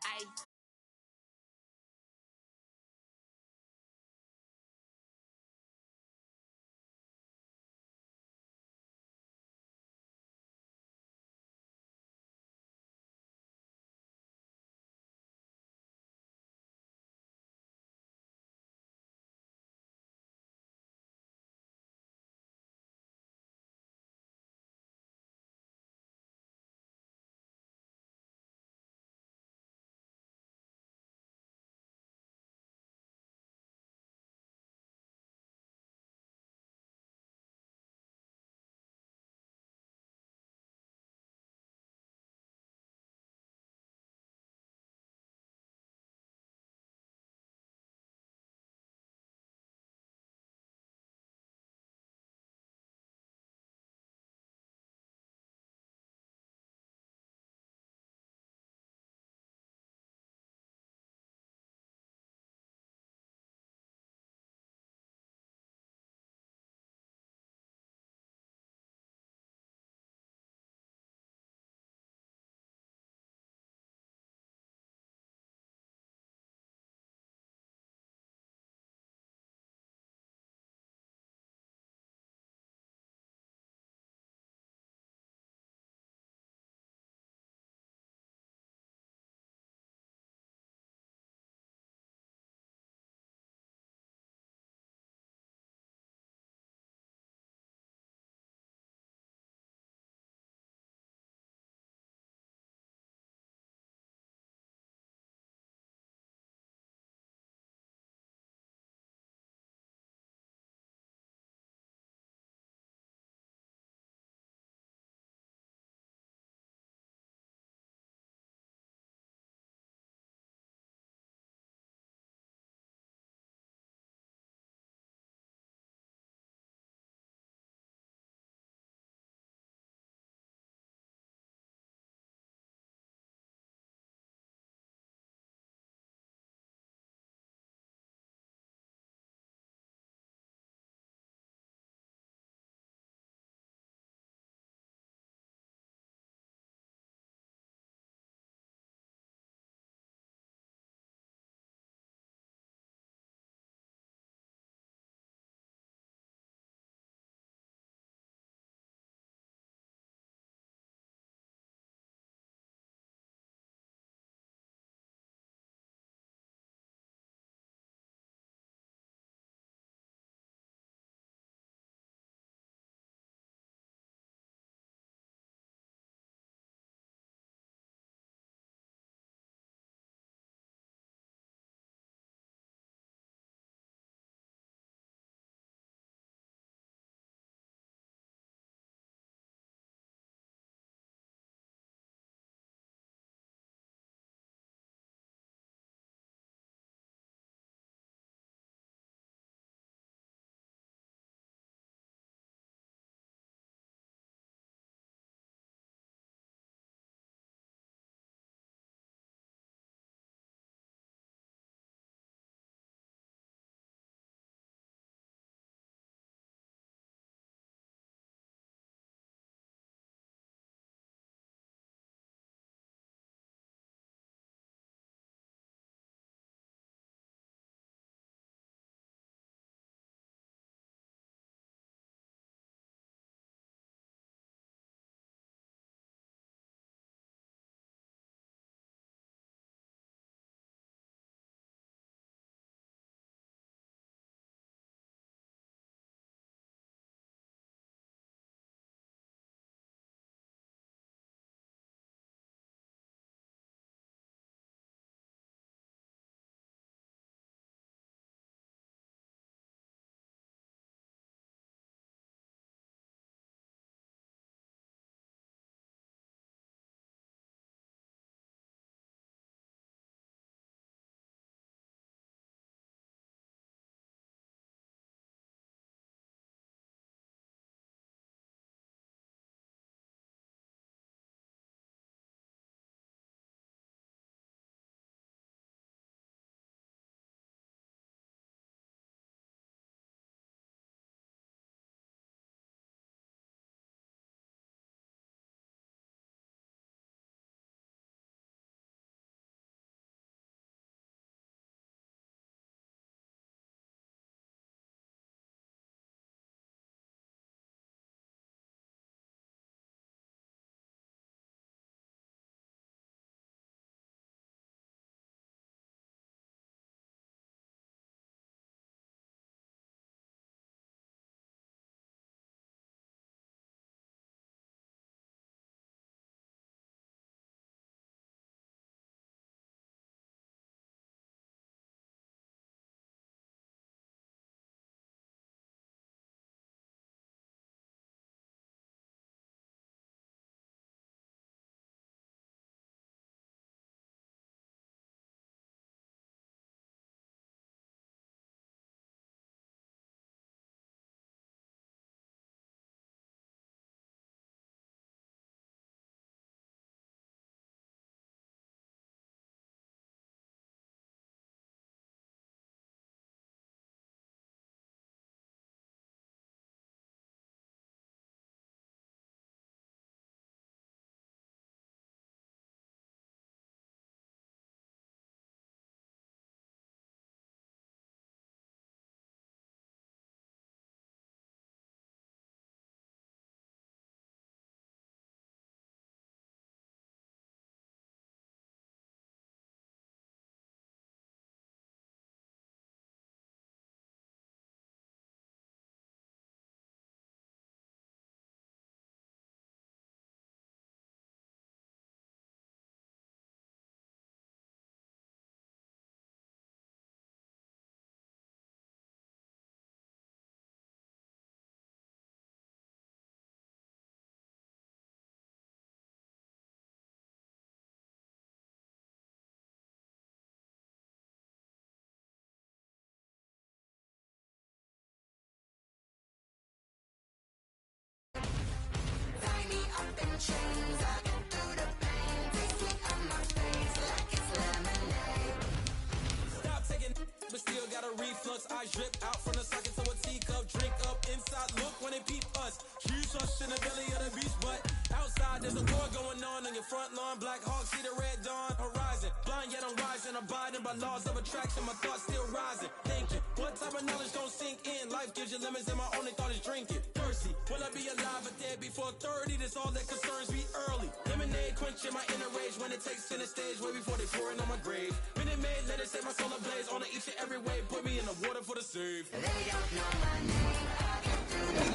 But still got a reflux. I drip out from the socket to a teacup. Drink up inside. Look when they peep us. Huge us in the belly of the beach, but outside there's a war going on your front lawn. Black Hawk see the red dawn horizon. Blind yet I'm rising, abiding by laws of attraction. My thoughts still rising. Thinking, what type of knowledge gon' sink in? Life gives you lemons, and my only thought is drinking. Thirsty, will I be alive or dead before 30? That's all that concerns me early. Lemonade quenching my inner rage when it takes center stage. Way before they pour it on my grave. Minute Maid, let it set my soul ablaze. On each and every way, put me in the water for the save. They don't know my name. I get through the pain.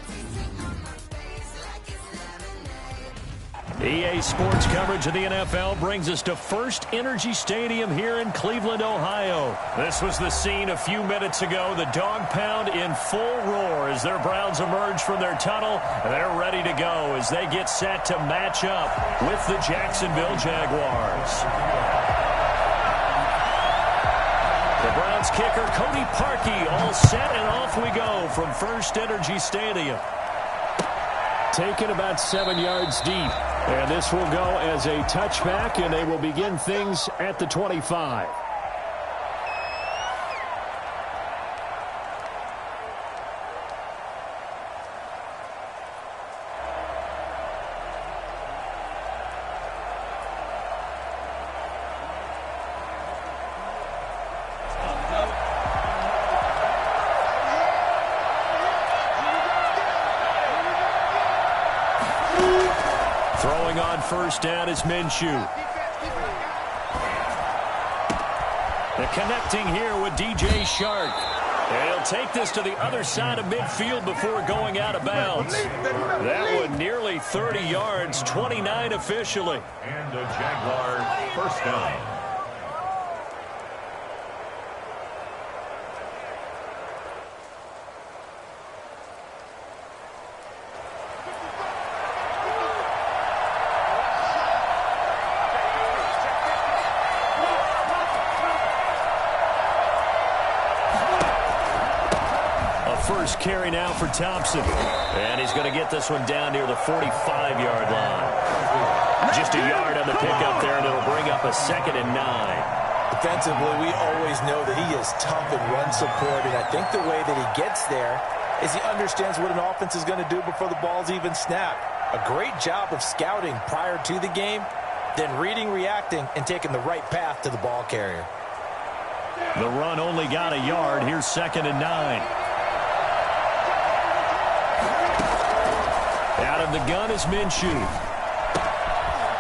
Tasting on my face like it's lemonade. EA Sports coverage of the NFL brings us to First Energy Stadium here in Cleveland, Ohio. This was the scene a few minutes ago. The dog pound in full roar as their Browns emerge from their tunnel. They're ready to go as they get set to match up with the Jacksonville Jaguars. The Browns kicker, Cody Parkey, all set, and off we go from First Energy Stadium. Taken about 7 yards deep. And this will go as a touchback, and they will begin things at the 25. Throwing on first down is Minshew. The connecting here with DJ Shark. And he'll take this to the other side of midfield before going out of bounds. That one nearly 30 yards, 29 officially. And a Jaguar first down. First carry now for Thompson. And he's going to get this one down near the 45-yard line. Just a yard on the pickup there, and it'll bring up a 2nd and 9. Defensively, we always know that he is tough in run support, and I think the way that he gets there is he understands what an offense is going to do before the ball's even snapped. A great job of scouting prior to the game, then reading, reacting, and taking the right path to the ball carrier. The run only got a yard. Here's 2nd and 9. Out of the gun is Minshew.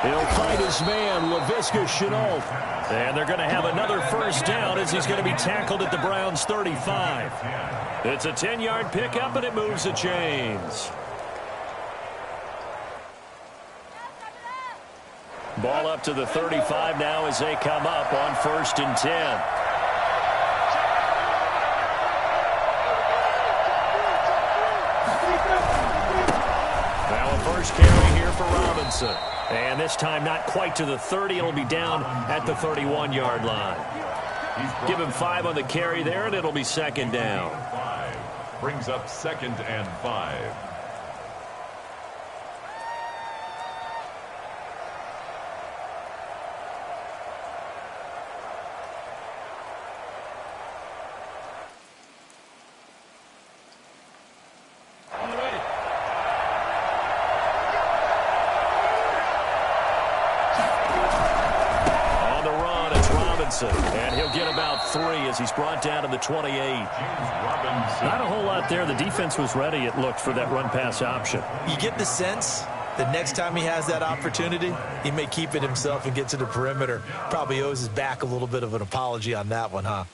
He'll find his man, Laviska Shenault. And they're going to have another first down as he's going to be tackled at the Browns' 35. It's a 10-yard pickup, and it moves the chains. Ball up to the 35 now as they come up on 1st and 10. First carry here for Robinson. And this time not quite to the 30. It'll be down at the 31-yard line. Give him 5 on the carry there, and it'll be 2nd down. Brings up 2nd and 5. And he'll get about 3 as he's brought down to the 28. Not a whole lot there. The defense was ready, it looked, for that run-pass option. You get the sense that next time he has that opportunity, he may keep it himself and get to the perimeter. Probably owes his back a little bit of an apology on that one, huh?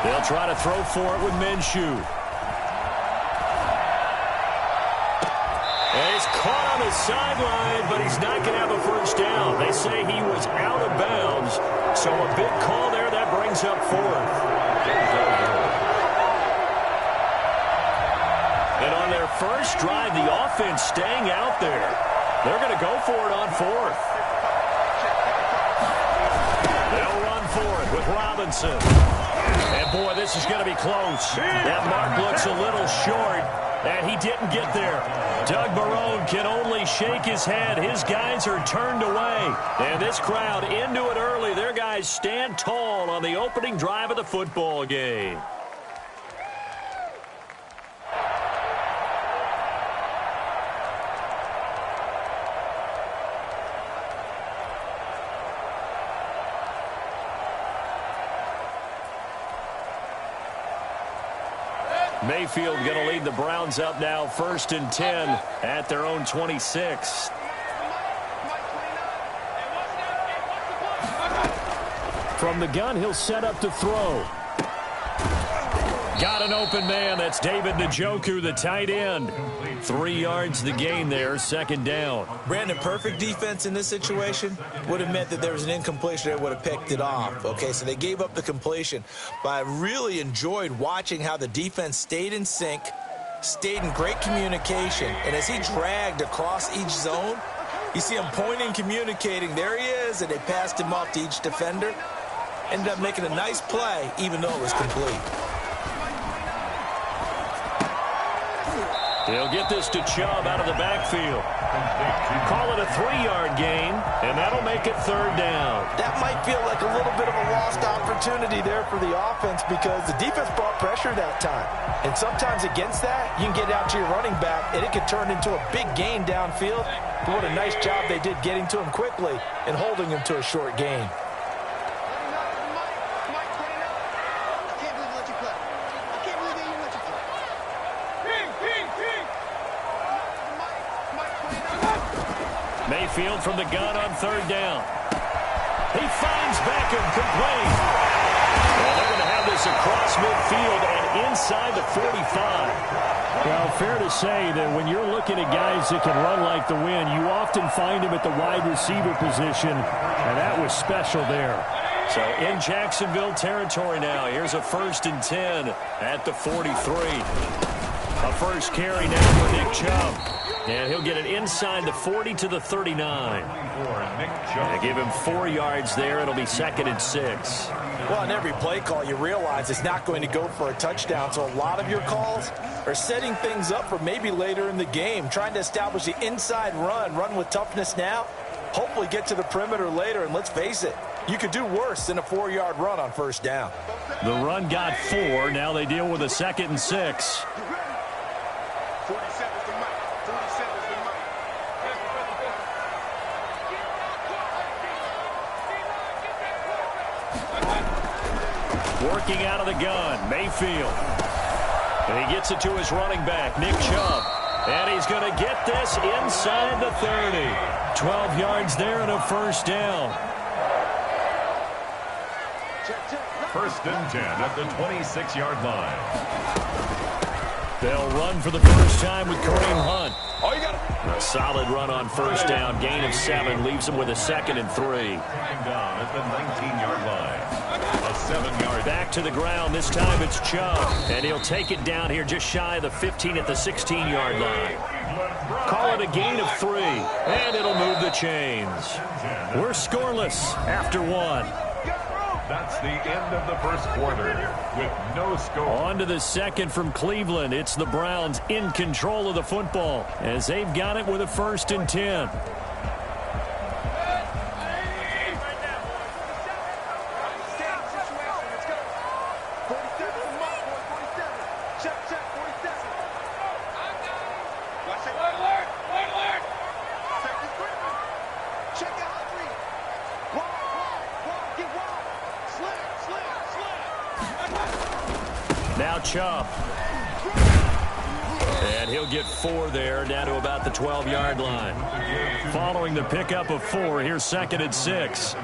They'll try to throw for it with Minshew. And he's caught on the sideline, but he's not going to have a first down. They say he was out of bounds, so a big call there. That brings up 4th. And on their first drive, the offense staying out there. They're going to go for it on fourth. They'll run for it with Robinson. And, boy, this is going to be close. That mark looks a little short, and he didn't get there. Doug Marrone can only shake his head. His guys are turned away. And this crowd into it early. Their guys stand tall on the opening drive of the football game. Mayfield going to lead the Browns up now, 1st and 10 at their own 26. From the gun, he'll set up to throw. Got an open man. That's David Njoku, the tight end. 3 yards the gain there, 2nd down. Brandon, perfect defense in this situation would have meant that there was an incompletion that would have picked it off. Okay, so they gave up the completion. But I really enjoyed watching how the defense stayed in sync, stayed in great communication. And as he dragged across each zone, you see him pointing, communicating. There he is, and they passed him off to each defender. Ended up making a nice play, even though it was complete. He'll get this to Chubb out of the backfield. Call it a 3-yard gain, and that'll make it 3rd down. That might feel like a little bit of a lost opportunity there for the offense because the defense brought pressure that time. And sometimes against that, you can get out to your running back, and it could turn into a big gain downfield. But what a nice job they did getting to him quickly and holding him to a short gain. Mayfield from the gun on 3rd down. He finds Beckham complete. And they're going to have this across midfield and inside the 45. Well, fair to say that when you're looking at guys that can run like the wind, you often find them at the wide receiver position, and that was special there. So in Jacksonville territory now. Here's a 1st and 10 at the 43. A first carry now for Nick Chubb. And he'll get it inside the 40 to the 39. They give him 4 yards there. It'll be 2nd and 6. Well, on every play call, you realize it's not going to go for a touchdown. So a lot of your calls are setting things up for maybe later in the game, trying to establish the inside run with toughness now, hopefully get to the perimeter later. And let's face it, you could do worse than a 4-yard run on 1st down. The run got 4. Now they deal with a 2nd and 6. Working out of the gun, Mayfield. And he gets it to his running back, Nick Chubb. And he's going to get this inside the 30. 12 yards there and a 1st down. 1st and 10 at the 26-yard line. They'll run for the first time with Kareem Hunt. A solid run on 1st down. Gain of 7 leaves him with a 2nd and 3. Down at the 19-yard line. A 7-yard. Back to the ground. This time it's Chubb. And he'll take it down here just shy of the 15 at the 16-yard line. Call it a gain of 3. And it'll move the chains. We're scoreless after 1. That's the end of the 1st quarter with no score. On to the 2nd from Cleveland. It's the Browns in control of the football as they've got it with a 1st and 10. Now Chubb. And he'll get 4 there, down to about the 12-yard line. Following the pickup of 4, here's 2nd and 6.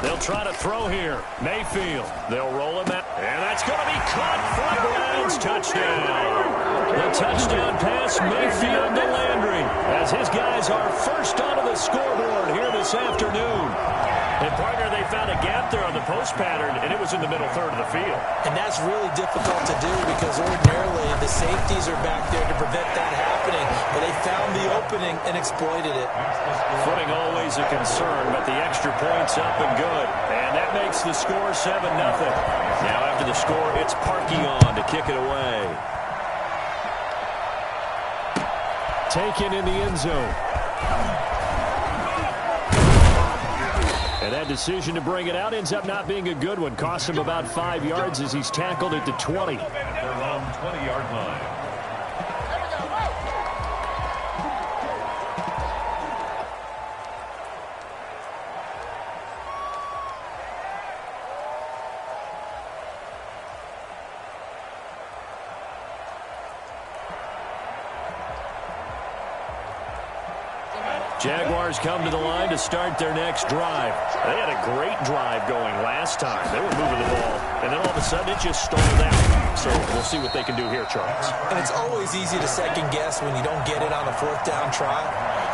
They'll try to throw here. Mayfield. They'll roll him out. And that's going to be caught for a Browns touchdown. The touchdown pass, Mayfield to Landry, as his guys are first onto the scoreboard here this afternoon. And, partner, they found a gap there on the post pattern, and it was in the middle third of the field. And that's really difficult to do because ordinarily The safeties are back there to prevent that happening, but they found the opening and exploited it. Footing always a concern, but the extra point's up and good. And that makes the score 7-0. Now after the score, it's Parkeon to kick it away. Taken in the end zone. And that decision to bring it out ends up not being a good one. Cost him about 5 yards as he's tackled at the 20. Their own 20-yard line. Jaguars come to the line to start their next drive. They had a great drive going last time. They were moving the ball, and then all of a sudden it just stalled out. So we'll see what they can do here, Charles. And it's always easy to second guess when you don't get it on a fourth down try.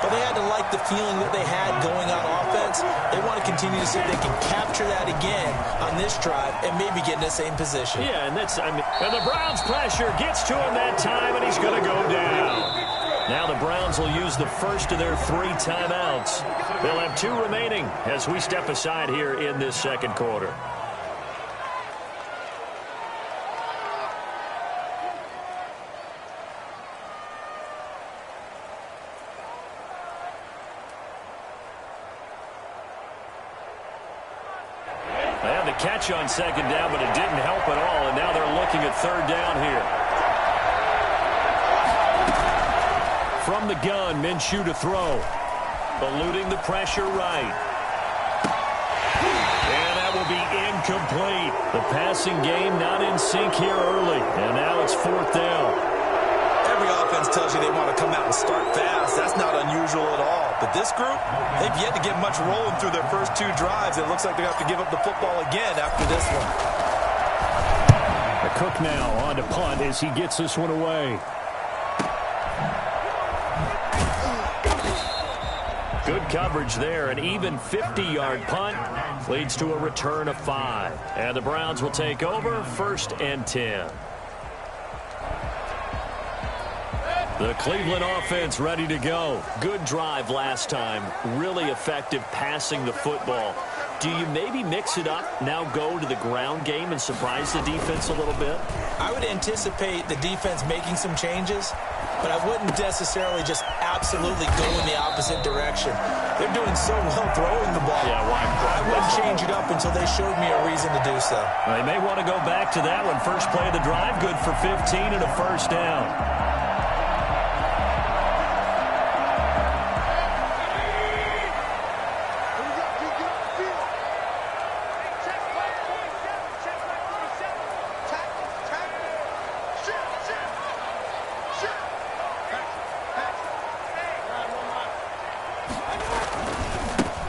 But they had to like the feeling that they had going on offense. They want to continue to see if they can capture that again on this drive and maybe get in the same position. Yeah, and and the Browns' pressure gets to him that time, and he's going to go down. Now the Browns will use the first of their 3 timeouts. They'll have 2 remaining as we step aside here in this second quarter. They had the catch on second down, but it didn't help at all, and now they're looking at third down here. From the gun, Minshew to throw. Eluding the pressure right. And that will be incomplete. The passing game not in sync here early. And now it's fourth down. Every offense tells you they want to come out and start fast. That's not unusual at all. But this group, they've yet to get much rolling through their first 2 drives. It looks like they have to give up the football again after this one. Cook now on to punt as he gets this one away. Good coverage there. An even 50-yard punt leads to a return of 5. And the Browns will take over, 1st and 10. The Cleveland offense ready to go. Good drive last time. Really effective passing the football. Do you maybe mix it up, now go to the ground game and surprise the defense a little bit? I would anticipate the defense making some changes, but I wouldn't necessarily just absolutely go in the opposite direction. They're doing so well throwing the ball. Yeah, why? I wouldn't change it up until they showed me a reason to do so. They may want to go back to that one. First play of the drive, good for 15 and a first down.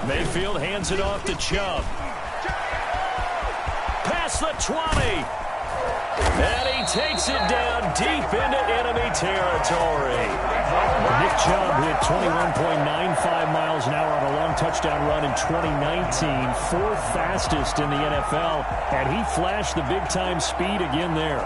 Mayfield hands it off to Chubb. Past the 20. And he takes it down deep into enemy territory. Nick Chubb hit 21.95 miles an hour on a long touchdown run in 2019. 4th fastest in the NFL. And he flashed the big-time speed again there.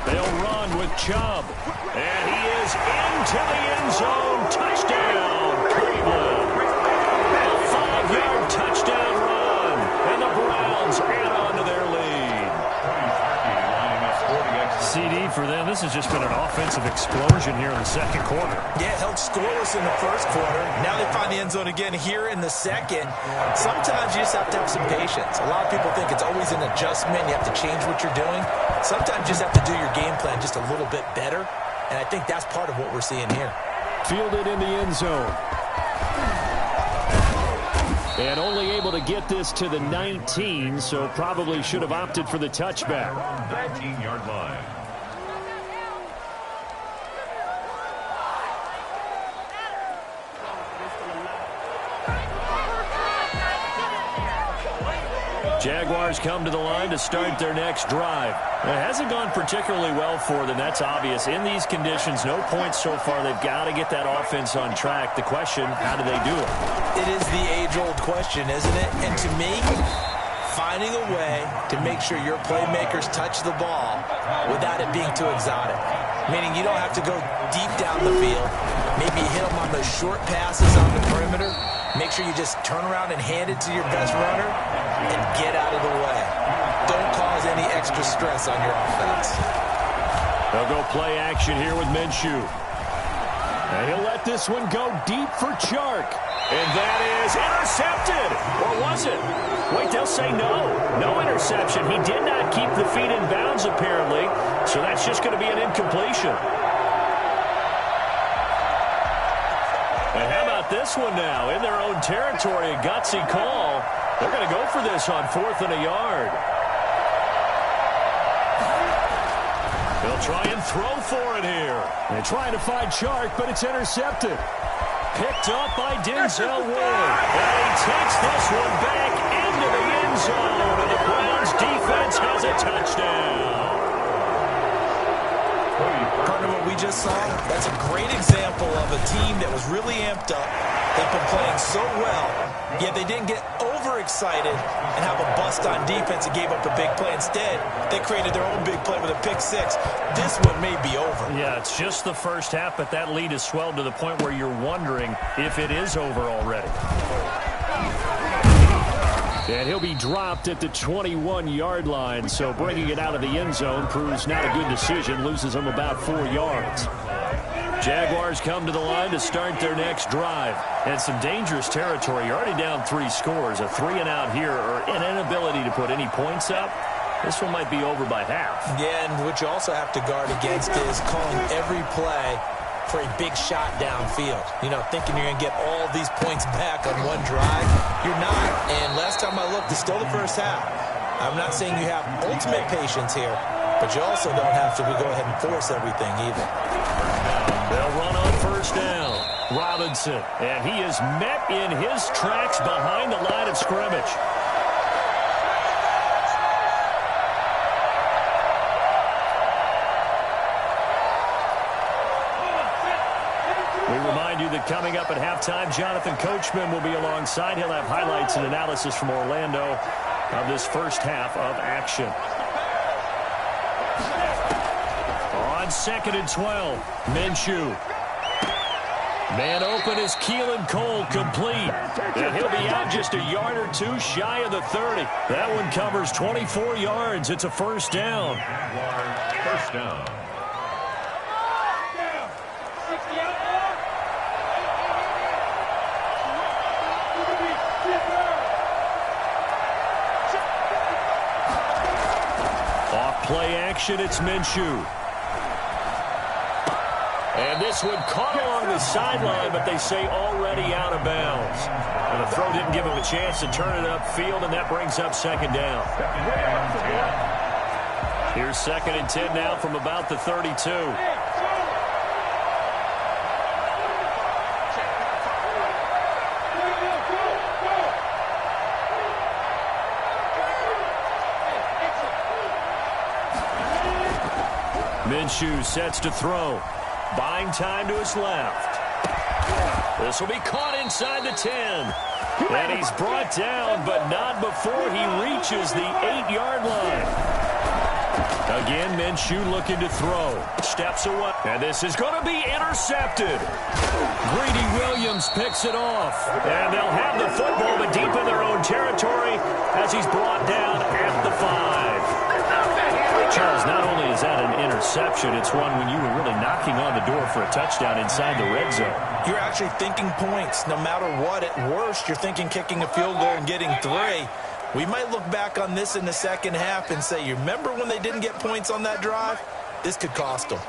They'll run with Chubb. And he is into the end zone. Touchdown, Cleveland. A 5-yard touchdown run. And the Browns add on to their lead. CD for them. This has just been an offensive explosion here in the second quarter. Yeah, held scoreless in the first quarter. Now they find the end zone again here in the second. Sometimes you just have to have some patience. A lot of people think it's always an adjustment. You have to change what you're doing. Sometimes you just have to do your game plan just a little bit better. And I think that's part of what we're seeing here. Fielded in the end zone. And only able to get this to the 19, so probably should have opted for the touchback. 19-yard line. Jaguars come to the line to start their next drive. It hasn't gone particularly well for them. That's obvious. In these conditions, no points so far. They've got to get that offense on track. The question, how do they do it? It is the age-old question, isn't it? And to me, finding a way to make sure your playmakers touch the ball without it being too exotic. Meaning you don't have to go deep down the field. Maybe you hit them on those short passes on the perimeter. Make sure you just turn around and hand it to your best runner and get out of the way. Don't cause any extra stress on your offense. They'll go play action here with Minshew. And he'll let this one go deep for Chark. And that is intercepted. Or was it? Wait, they'll say no. No interception. He did not keep the feet in bounds, apparently. So that's just going to be an incompletion. And how about this one now? In their own territory, a gutsy call. They're going to go for this on 4th and a yard. They'll try and throw for it here. They're trying to find Chark, but it's intercepted. Picked up by Denzel Ward. And he takes this one back into the end zone. And the Browns defense has a touchdown. Partner, what we just saw, that's a great example of a team that was really amped up. They've been playing so well, yet they didn't get overexcited and have a bust on defense and gave up a big play. Instead, they created their own big play with a pick six. This one may be over. Yeah, it's just the first half, but that lead has swelled to the point where you're wondering if it is over already. And he'll be dropped at the 21-yard line, so bringing it out of the end zone proves not a good decision, loses him about 4 yards. Jaguars come to the line to start their next drive. And some dangerous territory. You're already down 3 scores. A 3-and-out here or an inability to put any points up. This one might be over by half. Yeah, and what you also have to guard against is calling every play for a big shot downfield. You know, thinking you're going to get all these points back on one drive. You're not. And last time I looked, it's still the first half. I'm not saying you have ultimate patience here, but you also don't have to go ahead and force everything either. They'll run on first down. Robinson, and he is met in his tracks behind the line of scrimmage. We remind you that coming up at halftime, Jonathan Coachman will be alongside. He'll have highlights and analysis from Orlando of this first half of action. On 2nd and 12, Minshew. Man open is Keelan Cole, complete. And he'll be out just a yard or two shy of the 30. That one covers 24 yards. It's a first down. First down. Off play action, it's Minshew. And this one caught along the sideline, but they say already out of bounds. And the throw didn't give him a chance to turn it upfield, and that brings up 2nd down. Here's 2nd and 10 now from about the 32. Minshew sets to throw. Buying time to his left. This will be caught inside the 10. And he's brought down, but not before he reaches the 8-yard line. Again, Minshew looking to throw. Steps away. And this is going to be intercepted. Greedy Williams picks it off. And they'll have the football, but deep in their own territory as he's brought down at the 5. Charles, not only is that an interception, it's one when you were really knocking on the door for a touchdown inside the red zone. You're actually thinking points. No matter what, at worst, you're thinking kicking a field goal and getting 3. We might look back on this in the second half and say, you remember when they didn't get points on that drive? This could cost them.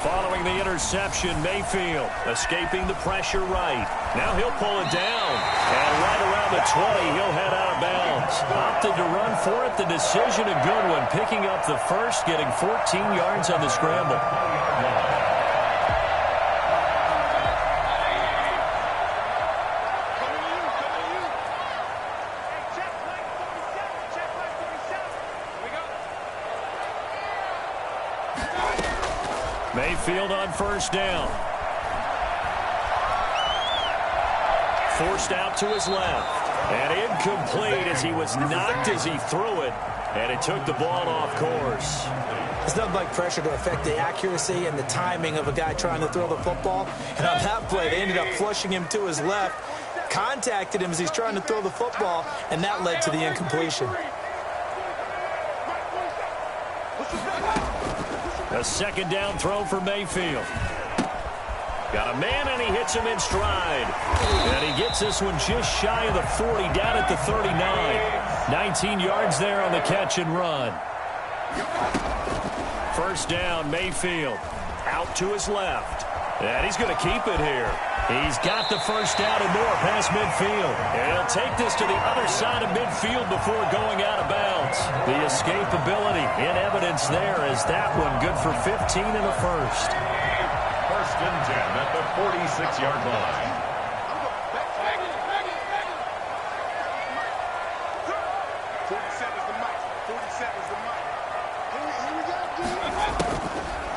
Following the interception, Mayfield escaping the pressure right. Now he'll pull it down. And right around the 20, he'll head out of bounds. Opted to run for it. The decision a good one. Picking up the first, getting 14 yards on the scramble. Mayfield on first down. Forced out to his left. And incomplete as he was knocked as he threw it. And it took the ball off course. There's nothing like pressure to affect the accuracy and the timing of a guy trying to throw the football. And on that play, they ended up flushing him to his left, contacted him as he's trying to throw the football, and that led to the incompletion. A second down throw for Mayfield. Got a man, and he hits him in stride. And he gets this one just shy of the 40, down at the 39. 19 yards there on the catch and run. First down, Mayfield. Out to his left. And he's going to keep it here. He's got the first down and more past midfield. And he'll take this to the other side of midfield before going out of bounds. The escapability in evidence there as that one good for 15 and a first. First and 10 at the 46-yard line.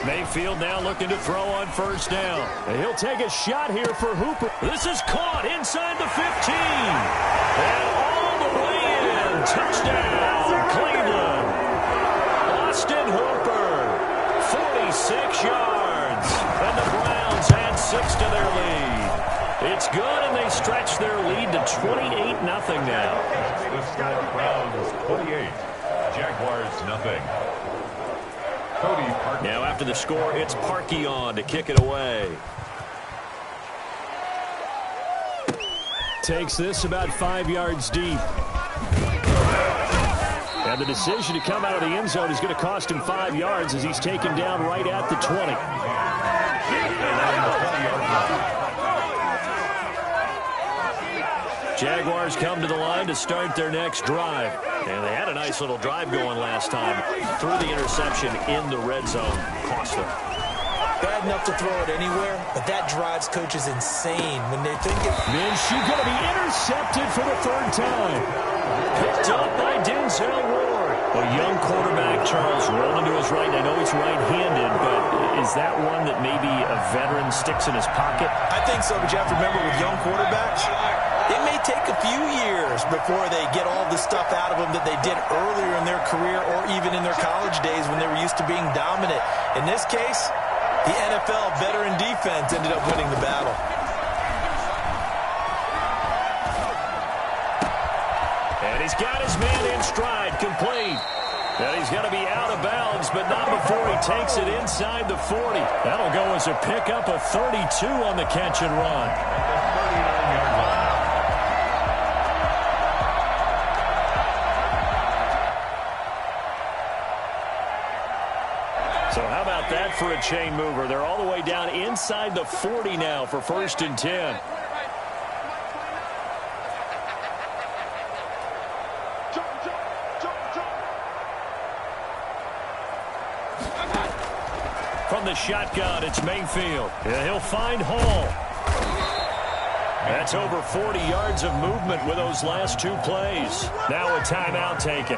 Mayfield now looking to throw on first down. And he'll take a shot here for Hooper. This is caught inside the 15. And all the way in. Touchdown, Cleveland. Austin Hooper, 46 yards. And the Browns add 6 to their lead. It's good, and they stretch their lead to 28-0 now. The score, Browns 28, Jaguars nothing. Now after the score, it's Parkey on to kick it away. Takes this about 5 yards deep. And the decision to come out of the end zone is going to cost him 5 yards as he's taken down right at the 20. Jaguars come to the line to start their next drive. And they had a nice little drive going last time. Threw the interception in the red zone. Cost them. Bad enough to throw it anywhere, but that drives coaches insane when they think it. Minshew going to be intercepted for the third time. Picked up by Denzel Ward. A young quarterback, Charles, rolling to his right. I know he's right-handed, but is that one that maybe a veteran sticks in his pocket? I think so, but you have to remember with young quarterbacks, it may take a few years before they get all the stuff out of them that they did earlier in their career or even in their college days when they were used to being dominant. In this case, the NFL veteran defense ended up winning the battle. And he's got his man in stride, complete. And he's going to be out of bounds, but not before he takes it inside the 40. That'll go as a pickup of 32 on the catch and run. At the 39-yard line. So how about that for a chain mover? They're all the way down inside the 40 now for first and 10. From the shotgun, it's Mayfield. Yeah, he'll find Hall. That's over 40 yards of movement with those last two plays. Now a timeout taken.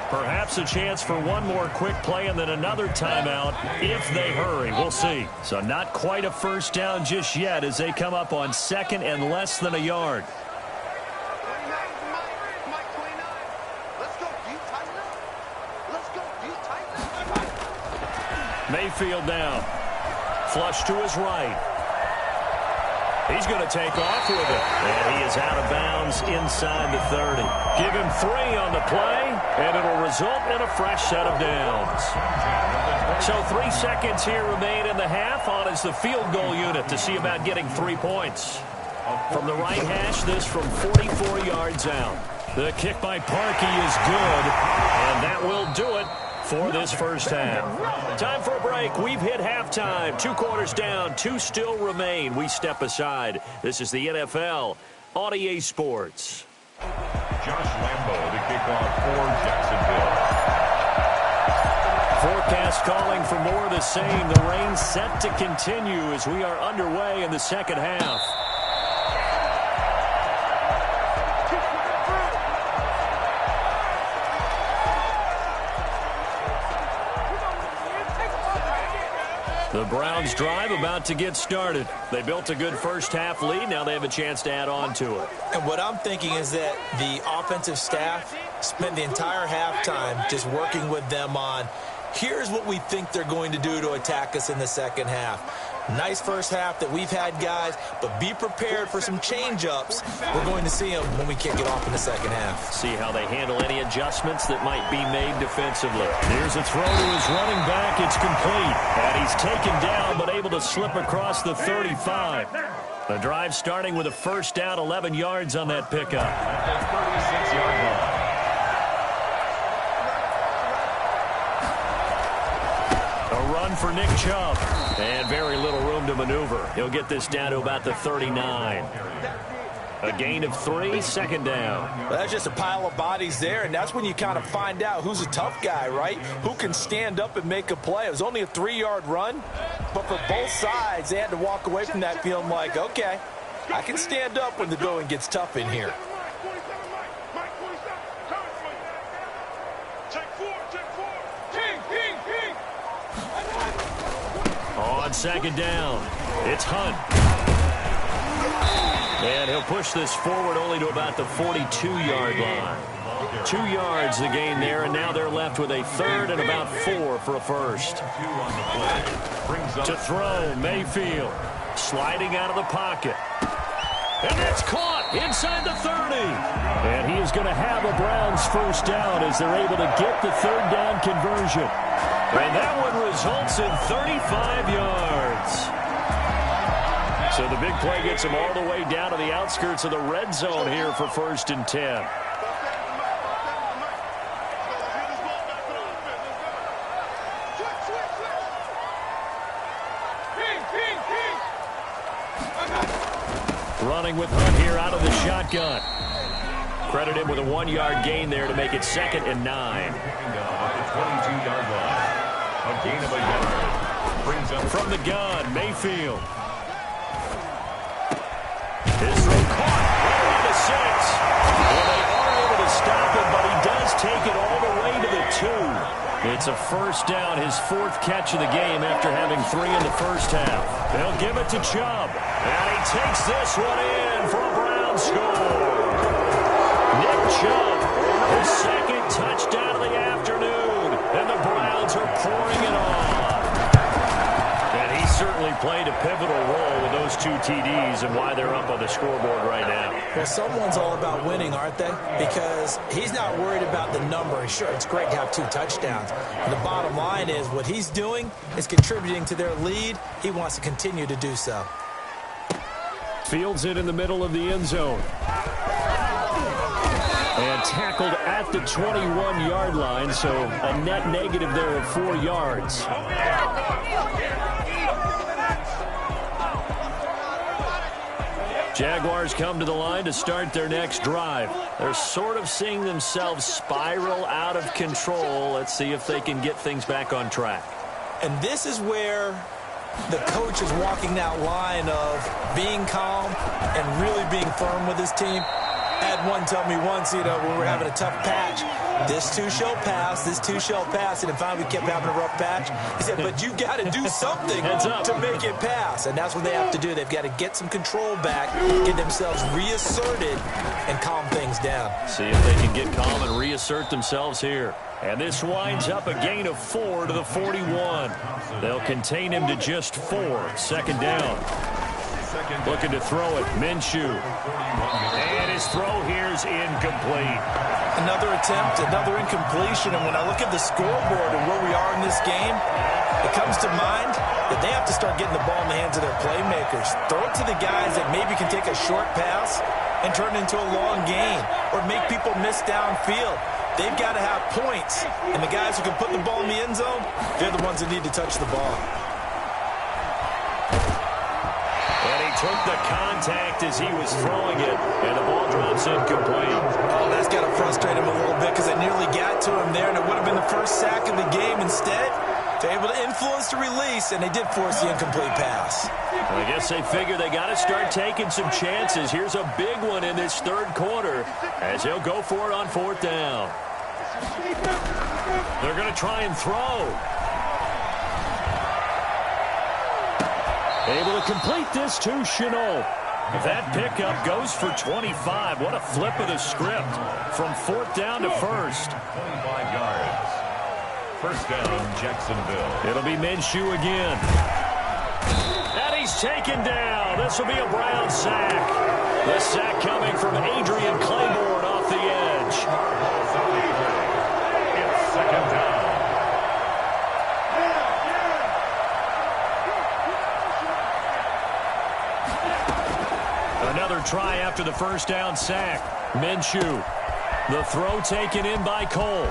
Perhaps a chance for one more quick play and then another timeout if they hurry. We'll see. So not quite a first down just yet as they come up on second and less than a yard. Mayfield down. Flush to his right. He's going to take off with it. And he is out of bounds inside the 30. Give him 3 on the play, and it'll result in a fresh set of downs. So 3 seconds here remain in the half. On is the field goal unit to see about getting 3 points. From the right hash, this from 44 yards out. The kick by Parkey is good, and that will do it for this first half. Time for a break. We've hit halftime. 2 quarters down. 2 still remain. We step aside. This is the NFL on EA Sports. Josh Lambo to kick off for Jacksonville. Forecast calling for more of the same. The rain set to continue as we are underway in the second half. The The Browns drive about to get started. They built a good first-half lead. Now they have a chance to add on to it. And what I'm thinking is that the offensive staff spent the entire halftime just working with them on, here's what we think they're going to do to attack us in the second half. Nice first half that we've had, guys, but be prepared for some change-ups. We're going to see them when we kick it off in the second half. See how they handle any adjustments that might be made defensively. Here's a throw to his running back. It's complete. And he's taken down but able to slip across the 35. The drive starting with a first down, 11 yards on that pickup. At the 36-yard line. A run for Nick Chubb. And very little room to maneuver. He'll get this down to about the 39. A gain of 3, second down. Well, that's just a pile of bodies there, and that's when you kind of find out who's a tough guy, right? Who can stand up and make a play. It was only a 3-yard run, but for both sides, they had to walk away from that feeling like, okay, I can stand up when the going gets tough in here. On second down, it's Hunt. And he'll push this forward only to about the 42-yard line. 2 yards the gain there, and now they're left with a third and about 4 for a first. To throw, Mayfield. Sliding out of the pocket. And that's caught inside the 30. And he is going to have a Browns first down as they're able to get the third down conversion. And that one results in 35 yards. So the big play gets him all the way down to the outskirts of the red zone here for 1st and 10. Running with Hunt here out of the shotgun. Credit him with a 1-yard gain there to make it 2nd and 9. At the 22-yard line. A gain of a yard. Brings up from the gun, Mayfield. His throw caught right into 6. Well, they are able to stop him, but he does take it all the way to the 2. It's a first down, his 4th catch of the game after having 3 in the first half. They'll give it to Chubb. And he takes this one in for a Browns score. Nick Chubb, his 2nd touchdown of the afternoon. And the Browns are pouring it on. And he certainly played a pivotal role with those 2 TDs and why they're up on the scoreboard right now. Well, someone's all about winning, aren't they? Because he's not worried about the number. Sure, it's great to have 2 touchdowns. And the bottom line is what he's doing is contributing to their lead. He wants to continue to do so. Fields it in the middle of the end zone. And tackled at the 21-yard line, so a net negative there of 4 yards. Jaguars come to the line to start their next drive. They're sort of seeing themselves spiral out of control. Let's see if they can get things back on track. And this is where the coach is walking that line of being calm and really being firm with his team. I had one tell me once, when we're having a tough patch, this too shall pass, this too shall pass, and finally we kept having a rough patch. He said, but you got to do something to make it pass, and that's what they have to do. They've got to get some control back, get themselves reasserted, and calm things down. See if they can get calm and reassert themselves here. And this winds up a gain of 4 to the 41. They'll contain him to just 4. 2nd down. Looking to throw it, Minshew. And his throw here's incomplete. Another attempt, another incompletion, and when I look at the scoreboard and where we are in this game, it comes to mind that they have to start getting the ball in the hands of their playmakers. Throw it to the guys that maybe can take a short pass and turn it into a long gain or make people miss downfield. They've got to have points, and the guys who can put the ball in the end zone, they're the ones that need to touch the ball. And he took the contact as he was throwing it, and the ball drops incomplete. Oh, that's got to frustrate him a little bit because they nearly got to him there, and it would have been the first sack of the game. Instead, they're able to influence the release, and they did force the incomplete pass. I guess they figure they got to start taking some chances. Here's a big one in this 3rd quarter as they'll go for it on 4th down. They're going to try and throw. Able to complete this to Shenault. That pickup goes for 25. What a flip of the script from 4th down to 1st. 25 yards. First down, Jacksonville. It'll be Minshew again. And he's taken down. This will be a Brown sack. The sack coming from Adrian Claiborne off the edge. It's second down. Another try after the first down sack. Minshew. The throw taken in by Cole.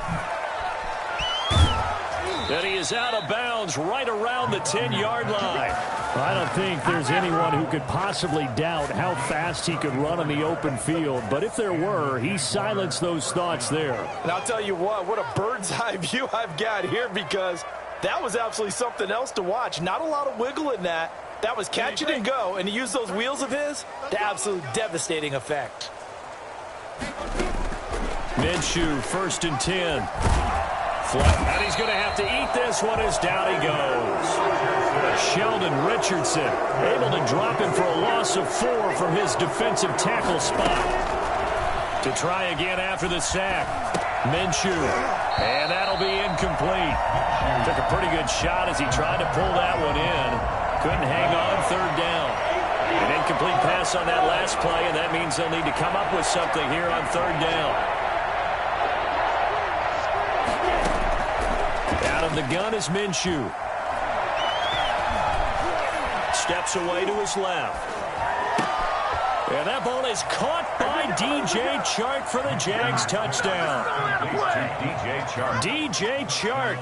And he is out of bounds right around the 10-yard line. I don't think there's anyone who could possibly doubt how fast he could run on the open field. But if there were, he silenced those thoughts there. And I'll tell you what a bird's eye view I've got here, because that was absolutely something else to watch. Not a lot of wiggle in that. That was catch it and go, and he used those wheels of his to absolute devastating effect. Minshew, 1st and 10. And he's going to have to eat this one as down he goes. Sheldon Richardson able to drop him for a loss of 4 from his defensive tackle spot. To try again after the sack. Minshew. And that'll be incomplete. Took a pretty good shot as he tried to pull that one in. Couldn't hang on, 3rd down. An incomplete pass on that last play, and that means they'll need to come up with something here on 3rd down. Out of the gun is Minshew. Steps away to his left. And that ball is caught by DJ Chark for the Jags touchdown. DJ Chark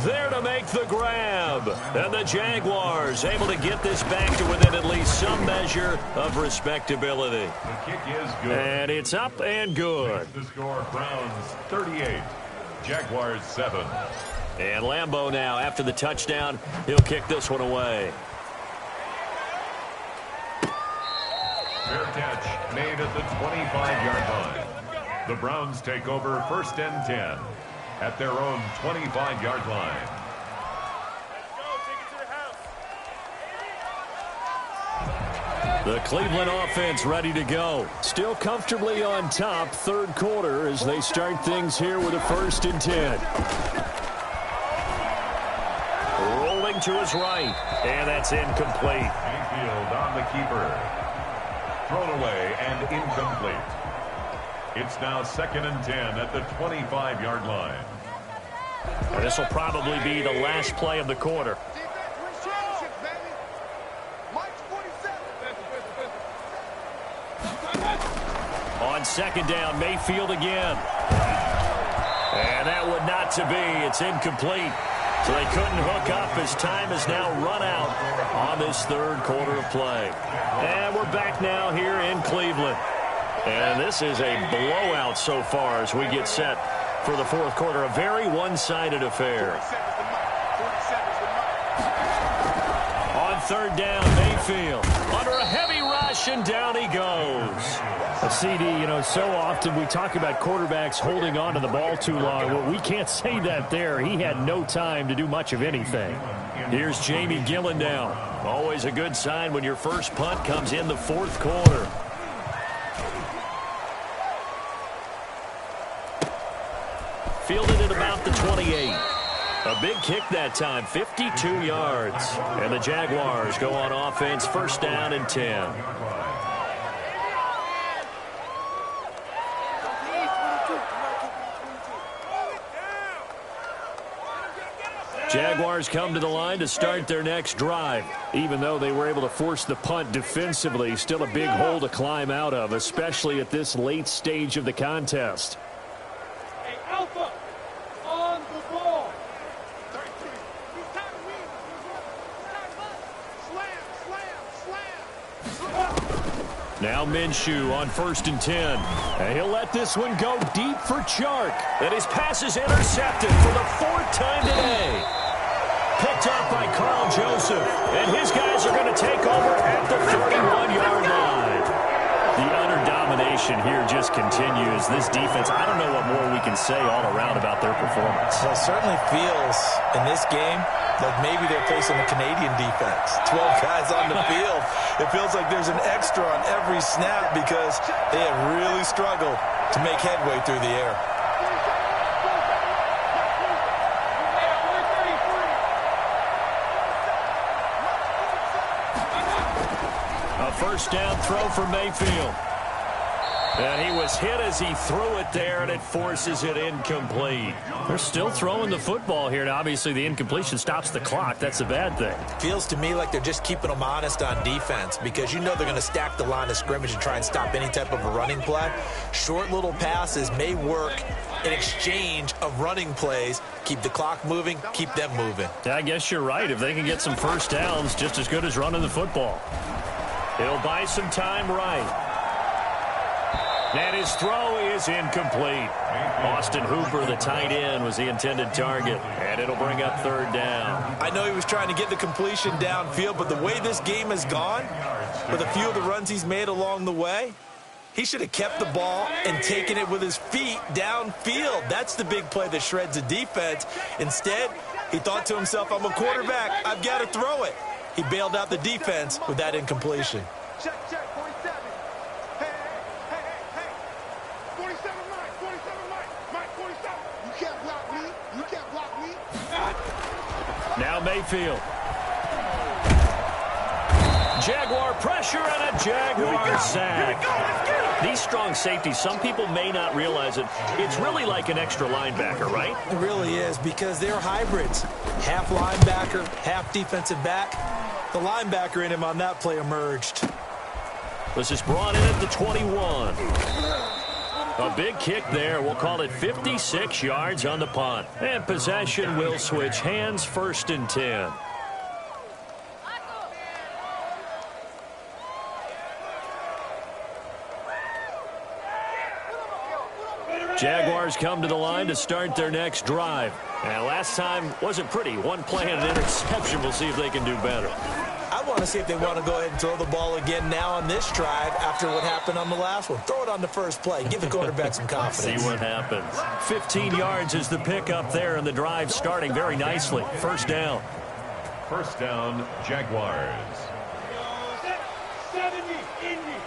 there to make the grab. And the Jaguars able to get this back to within at least some measure of respectability. The kick is good. And it's up and good. The score, Browns 38, Jaguars 7. And Lambeau now, after the touchdown, he'll kick this one away. Fair catch made at the 25-yard line. The Browns take over 1st and 10 at their own 25-yard line. The Cleveland offense ready to go. Still comfortably on top, 3rd quarter as they start things here with a 1st and 10. Rolling to his right, and that's incomplete. Mayfield on the keeper. Thrown away and incomplete. It's now 2nd and 10 at the 25-yard line. And this will probably be the last play of the quarter. On 2nd down, Mayfield again. And that would not to be. It's incomplete. So they couldn't hook up as time has now run out on this 3rd quarter of play. And we're back now here in Cleveland. And this is a blowout so far as we get set for the 4th quarter. A very one-sided affair. On 3rd down, Mayfield under a heavy rush, and down he goes. A CD, so often we talk about quarterbacks holding on to the ball too long. Well, we can't say that there. He had no time to do much of anything. Here's Jamie Gillen down. Always a good sign when your first punt comes in the 4th quarter. Fielded at about the 28. A big kick that time, 52 yards. And the Jaguars go on offense, 1st down and 10. Jaguars come to the line to start their next drive. Even though they were able to force the punt defensively, still a big hole to climb out of, especially at this late stage of the contest. Hey, Alpha, on the ball. Now Minshew on 1st and 10. And he'll let this one go deep for Chark. And his pass is intercepted for the 4th time today. Picked up by Carl Joseph. And his guys are going to take over at the 31-yard line. The utter dominance domination here just continues. This defense, I don't know what more we can say all around about their performance. Well, it certainly feels in this game like maybe they're facing a Canadian defense. 12 guys on the field. It feels like there's an extra on every snap because they have really struggled to make headway through the air. A first down throw for Mayfield. And he was hit as he threw it there, and it forces it incomplete. They're still throwing the football here, and obviously the incompletion stops the clock. That's a bad thing. Feels to me like they're just keeping them honest on defense because you know they're going to stack the line of scrimmage and try and stop any type of a running play. Short little passes may work in exchange of running plays. Keep the clock moving, keep them moving. I guess you're right. If they can get some first downs, just as good as running the football. He'll buy some time right. And his throw is incomplete. Austin Hooper, the tight end, was the intended target. And it'll bring up third down. I know he was trying to get the completion downfield, but the way this game has gone, with a few of the runs he's made along the way, he should have kept the ball and taken it with his feet downfield. That's the big play that shreds the defense. Instead, he thought to himself, I'm a quarterback. I've got to throw it. He bailed out the defense with that incompletion. Check, 47. Hey, 47, Mike, 47. You can't block me. You can't block me. Now Mayfield. Jaguar pressure and a Jaguar sack. These strong safeties, some people may not realize it. It's really like an extra linebacker, right? It really is because they're hybrids. Half linebacker, half defensive back. The linebacker in him on that play emerged. This is brought in at the 21. A big kick there. We'll call it 56 yards on the punt. And possession will switch hands, 1st and 10. Jaguars come to the line to start their next drive. And last time wasn't pretty. One play and an interception. We'll see if they can do better. I want to see if they want to go ahead and throw the ball again now on this drive after what happened on the last one. Throw it on the first play. Give the quarterback some confidence. See what happens. 15 yards is the pickup there, and the drive starting very nicely. First down. First down, Jaguars. 70, Indy.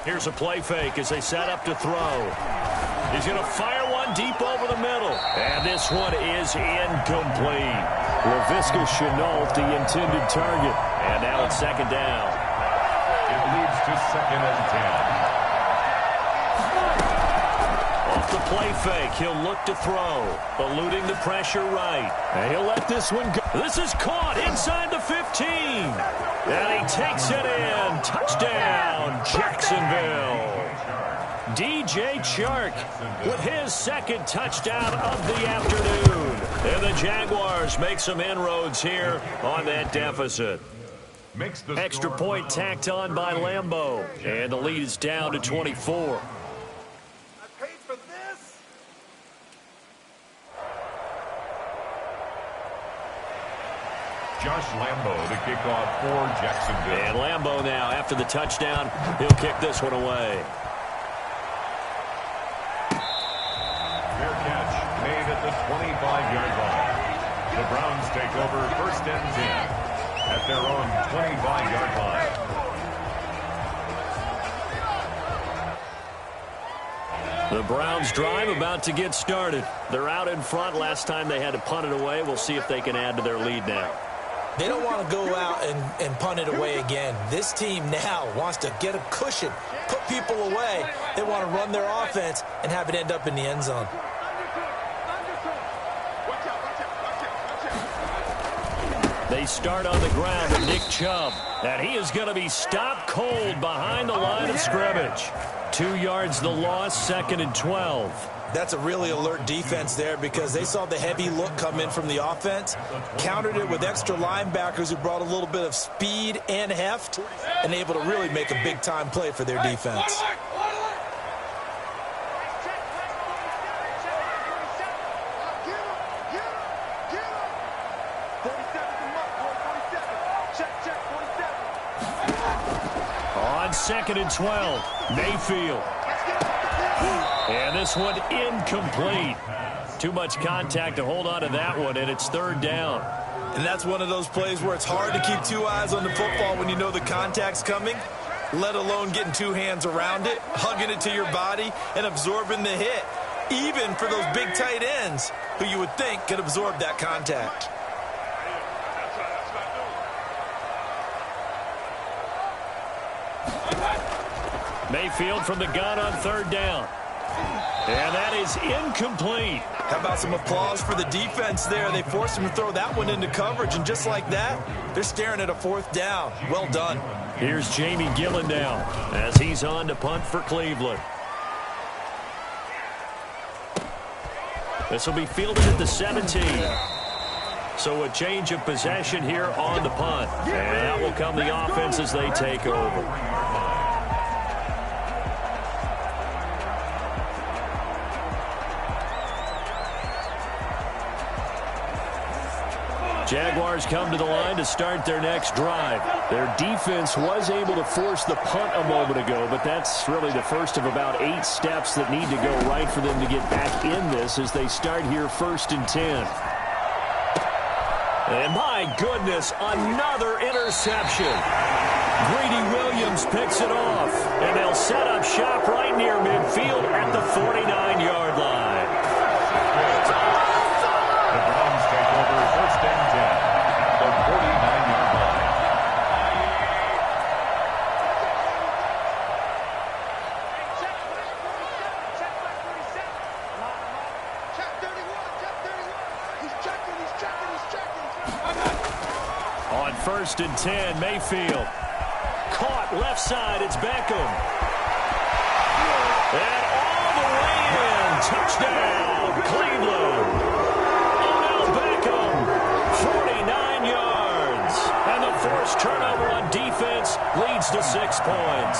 Here's a play fake as they set up to throw. He's going to fire one deep over the middle. And this one is incomplete. Laviska Shenault, the intended target. And now it's second down. It leads to 2nd and 10. Off the play fake, he'll look to throw. Eluding the pressure right. And he'll let this one go. This is caught inside the 15. And he takes it in. Touchdown, Jacksonville. DJ Chark with his second touchdown of the afternoon. And the Jaguars make some inroads here on that deficit. Extra point tacked on by Lambeau. And the lead is down to 24. Josh Lambeau to kick off for Jacksonville. And Lambeau now, after the touchdown, he'll kick this one away. Fair catch made at the 25-yard line. The Browns take over 1st and 10 at their own 25-yard line. The Browns drive about to get started. They're out in front. Last time they had to punt it away. We'll see if they can add to their lead now. They don't want to go out and punt it away again. This team now wants to get a cushion, put people away. They want to run their offense and have it end up in the end zone. They start on the ground with Nick Chubb. And he is going to be stopped cold behind the line of scrimmage. 2 yards the loss, 2nd and 12. That's a really alert defense there because they saw the heavy look come in from the offense, countered it with extra linebackers who brought a little bit of speed and heft, and able to really make a big-time play for their defense. 2nd and 12. Mayfield. And this one incomplete. Too much contact to hold on to that one, and it's 3rd down. And that's one of those plays where it's hard to keep 2 eyes on the football when you know the contact's coming, let alone getting 2 hands around it, hugging it to your body, and absorbing the hit, even for those big tight ends who you would think could absorb that contact. Mayfield from the gun on 3rd down. And that is incomplete. How about some applause for the defense there? They forced him to throw that one into coverage, and just like that, they're staring at a 4th down. Well done. Here's Jamie Gillendown as he's on to punt for Cleveland. This will be fielded at the 17. So a change of possession here on the punt. And that will come the offense as they take over. Jaguars come to the line to start their next drive. Their defense was able to force the punt a moment ago, but that's really the first of about 8 steps that need to go right for them to get back in this as they start here 1st and 10. And my goodness, another interception. Greedy Williams picks it off, and they'll set up shop right near midfield at the 49-yard line. The Browns take over 1st and 10. The 49-yard line. Check 31, check 31. He's checking. On 1st and 10, Mayfield. Caught left side, it's Beckham. And all the way in. Touchdown, Cleveland. Odell Beckham, 49 yards. And the forced turnover on defense leads to 6 points.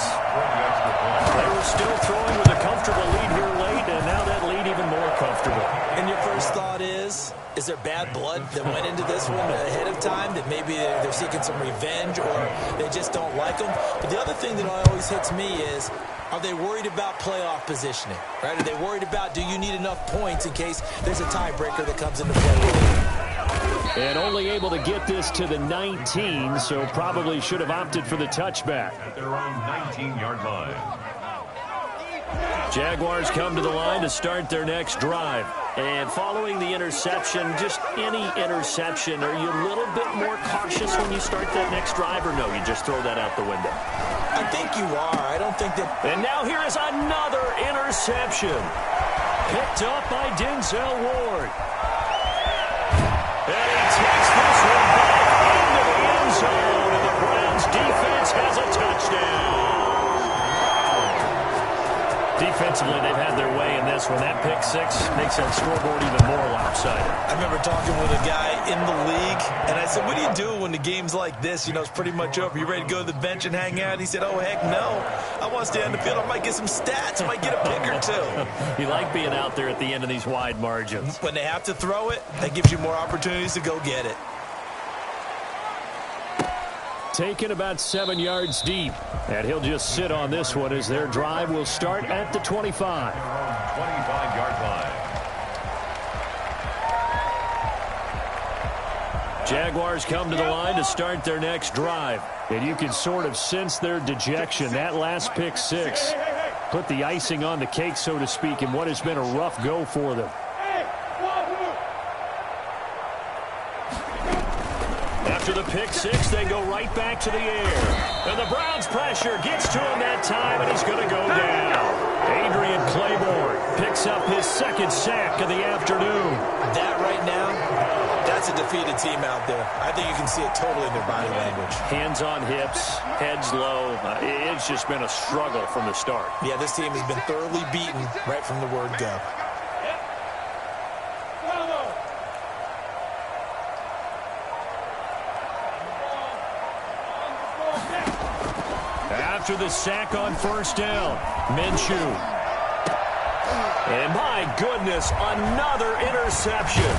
They were still throwing with a comfortable lead here late, and now that lead even more comfortable. And your first thought is there bad blood that went into this one ahead of time, that maybe they're seeking some revenge or they just don't like them? But the other thing that always hits me is, are they worried about playoff positioning, right? Are they worried about, do you need enough points in case there's a tiebreaker that comes into play? And only able to get this to the 19, so probably should have opted for the touchback. At their own 19-yard line. Jaguars come to the line to start their next drive. And following the interception, just any interception, are you a little bit more cautious when you start that next drive, or no, you just throw that out the window? I think you are. I don't think that... And now here is another interception. Picked up by Denzel Ward. And he takes this one back into the end zone, and the Browns defense has a touchdown. Defensively, they've had their way in this one. That pick 6 makes that scoreboard even more lopsided. I remember talking with a guy in the league, and I said, what do you do when the game's like this? You know, it's pretty much over. You ready to go to the bench and hang out? He said, oh, heck no. I want to stay on the field. I might get some stats. I might get a pick or 2. You like being out there at the end of these wide margins. When they have to throw it, that gives you more opportunities to go get it. Taken about 7 yards deep. And he'll just sit on this one as their drive will start at the 25. 25-yard line. Jaguars come to the line to start their next drive. And you can sort of sense their dejection. That last pick 6 put the icing on the cake, so to speak, in what has been a rough go for them. After the pick 6, they go right back to the air. And the Browns pressure gets to him that time, and he's going to go down. Adrian Claiborne picks up his 2nd sack of the afternoon. That right now, that's a defeated team out there. I think you can see it totally in their body language. Hands on hips, heads low. It's just been a struggle from the start. Yeah, this team has been thoroughly beaten right from the word go. After the sack on 1st down, Minshew. And my goodness, another interception.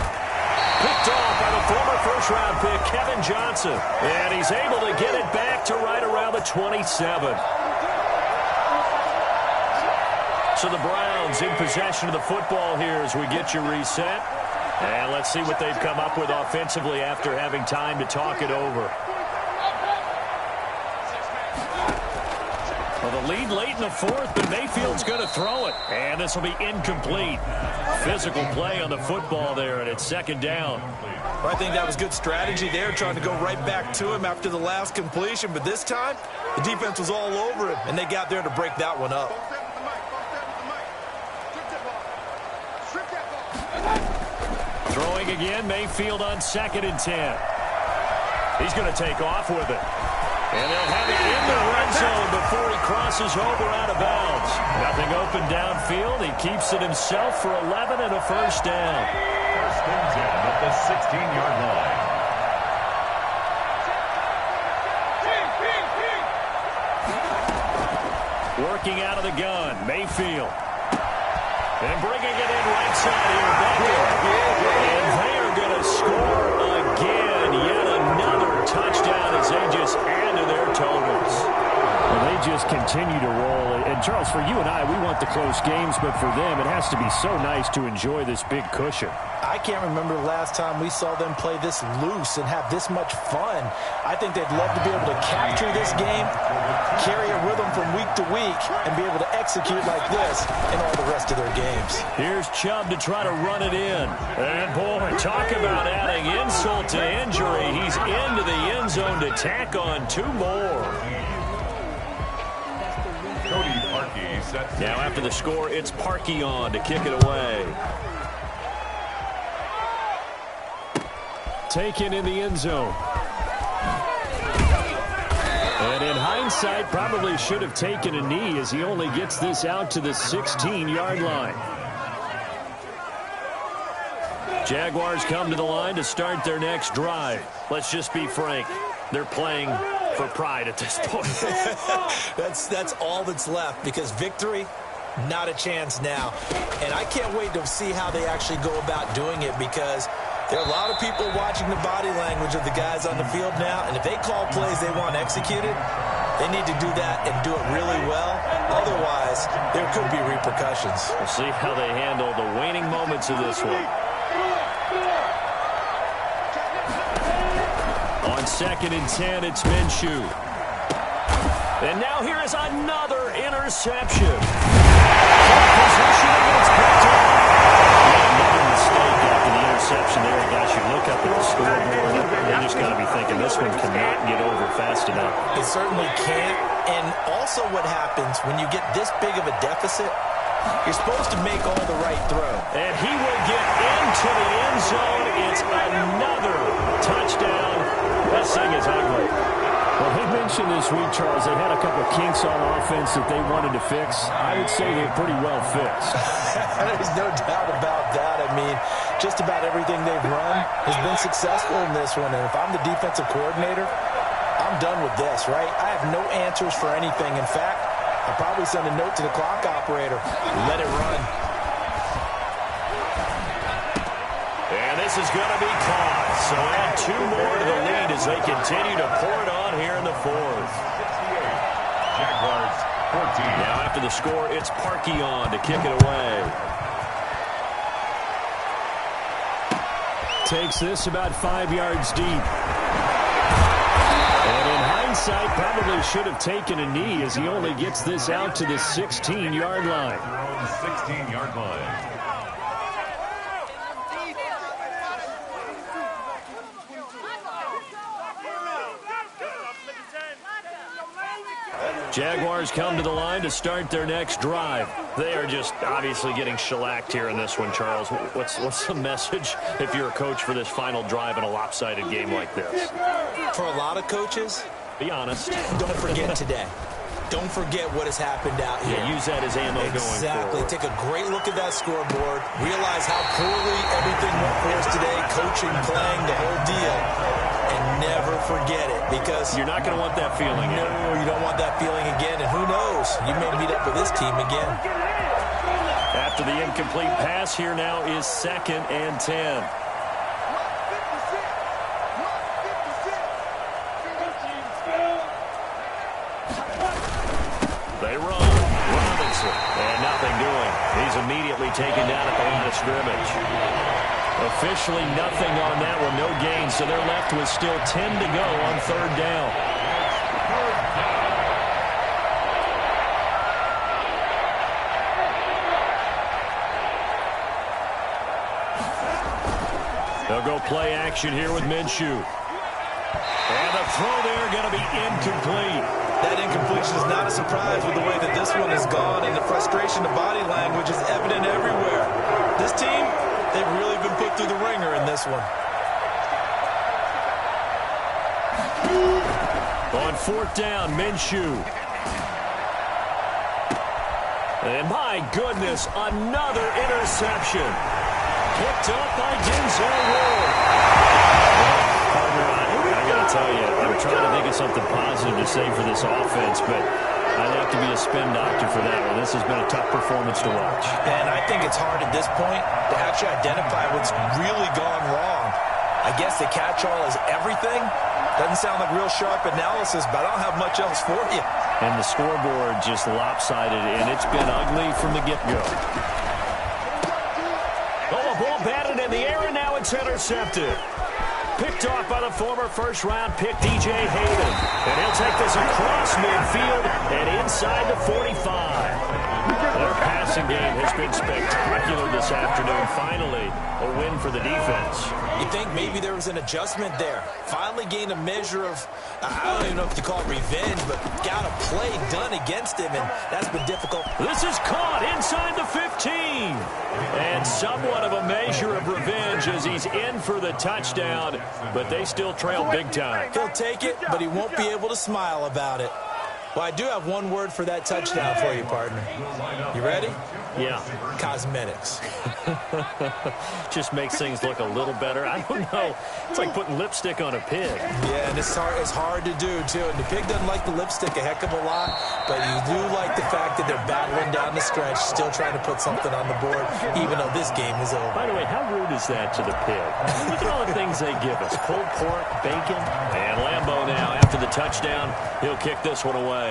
Picked off by the former first-round pick, Kevin Johnson. And he's able to get it back to right around the 27. So the Browns in possession of the football here as we get you reset. And let's see what they've come up with offensively after having time to talk it over. Well, the lead late in the fourth, but Mayfield's going to throw it. And this will be incomplete. Physical play on the football there, and it's second down. I think that was good strategy there, trying to go right back to him after the last completion. But this time, the defense was all over him, and they got there to break that one up. Throwing again, Mayfield on 2nd and 10. He's going to take off with it. And they'll have it in the red zone before he crosses over out of bounds. Nothing open downfield. He keeps it himself for 11 and a first down. First and 10 at the 16-yard line. Working out of the gun, Mayfield. And bringing it in right side here, Beckett. And they are going to score again. Yet another touchdown as they just add to their totals. Well, they just continue to roll. And, Charles, for you and I, we want the close games, but for them, it has to be so nice to enjoy this big cushion. I can't remember the last time we saw them play this loose and have this much fun. I think they'd love to be able to capture this game, carry it with them from week to week, and be able to execute like this in all the rest of their games. Here's Chubb to try to run it in. And, boy, talk about adding insult to injury. He's into the end zone to tack on 2 more. Cody Parkey sets. Now after the score, it's Parkey on to kick it away. Taken in the end zone. And in hindsight, probably should have taken a knee as he only gets this out to the 16-yard line. Jaguars come to the line to start their next drive. Let's just be frank. They're playing for pride at this point. That's all that's left, because victory, not a chance now. And I can't wait to see how they actually go about doing it, because there are a lot of people watching the body language of the guys on the field now, and if they call plays they want executed, they need to do that and do it really well. Otherwise, there could be repercussions. We'll see how they handle the waning moments of this one. On 2nd and 10, it's Minshew. And now here is another interception. Positioning, it's picked up. Another mistake after the interception there. Guys, you look up at the scoreboard, they just got to be thinking this one cannot get over fast enough. It certainly can't. And also what happens when you get this big of a deficit, you're supposed to make all the right throw. And he will get into the end zone. It's another touchdown. This thing is ugly. Well, he mentioned this week, Charles, they had a couple of kinks on offense that they wanted to fix. I would say they're pretty well fixed. There's no doubt about that. I mean, just about everything they've run has been successful in this one. And if I'm the defensive coordinator, I'm done with this, right? I have no answers for anything. In fact, I'll probably send a note to the clock operator. Let it run. And this is going to be caught. So add 2 more to the lead as they continue to pour it on here in the fourth. Jaguars 14. Now after the score, it's Parkey on to kick it away. Takes this about 5 yards deep. And in hindsight, probably should have taken a knee as he only gets this out to the 16-yard line. 16-yard line. Jaguars come to the line to start their next drive. They are just obviously getting shellacked here in this one, Charles. What's the message if you're a coach for this final drive in a lopsided game like this? For a lot of coaches, be honest. Don't forget today. Don't forget what has happened out here. Yeah, use that as ammo going forward. Exactly. Take a great look at that scoreboard. Realize how poorly everything went for us today. Coaching, playing, the whole deal. And never forget it, because you're not going to want that feeling again. No, you don't want that feeling again. And who knows? You may meet up with this team again. After the incomplete pass, here now is 2nd and 10. They run. Robinson. And nothing doing. immediately taken down at the line of scrimmage. Officially nothing on that one, no gain, so they're left with still 10 to go on third down. They'll go play action here with Minshew. And the throw there going to be incomplete. That incompletion is not a surprise with the way that this one has gone, and the frustration of body language is evident everywhere. This team, they've really been put through the ringer in this one. On fourth down, Minshew. And my goodness, another interception. Picked up by Denzel Ward. I got to tell you, I'm trying to think of something positive to say for this offense, but I'd have to be a spin doctor for that one. This has been a tough performance to watch. And I think it's hard at this point to actually identify what's really gone wrong. I guess the catch-all is everything. Doesn't sound like real sharp analysis, but I don't have much else for you. And the scoreboard just lopsided, and it's been ugly from the get-go. Oh, a ball batted in the air, and now it's intercepted. Picked off by the former first-round pick, DJ Hayden. And he'll take this across midfield and inside the 45. Their passing game has been spectacular this afternoon. Finally, a win for the defense. You think maybe there was an adjustment there. Finally gained a measure of, I don't even know if you call it revenge, but got a play done against him, and that's been difficult. This is caught inside the 15. And somewhat of a measure of revenge as he's in for the touchdown, but they still trail big time. He'll take it, but he won't be able to smile about it. Well, I do have one word for that touchdown for you, partner. You ready? Yeah. Cosmetics. Just makes things look a little better. I don't know. It's like putting lipstick on a pig. Yeah, and it's hard to do, too. And the pig doesn't like the lipstick a heck of a lot, but you do like the fact that they're battling down the stretch, still trying to put something on the board, even though this game is over. By the way, how rude is that to the pig? Look at all the things they give us. Pulled pork, bacon. And Lambeau now, after the touchdown, he'll kick this one away.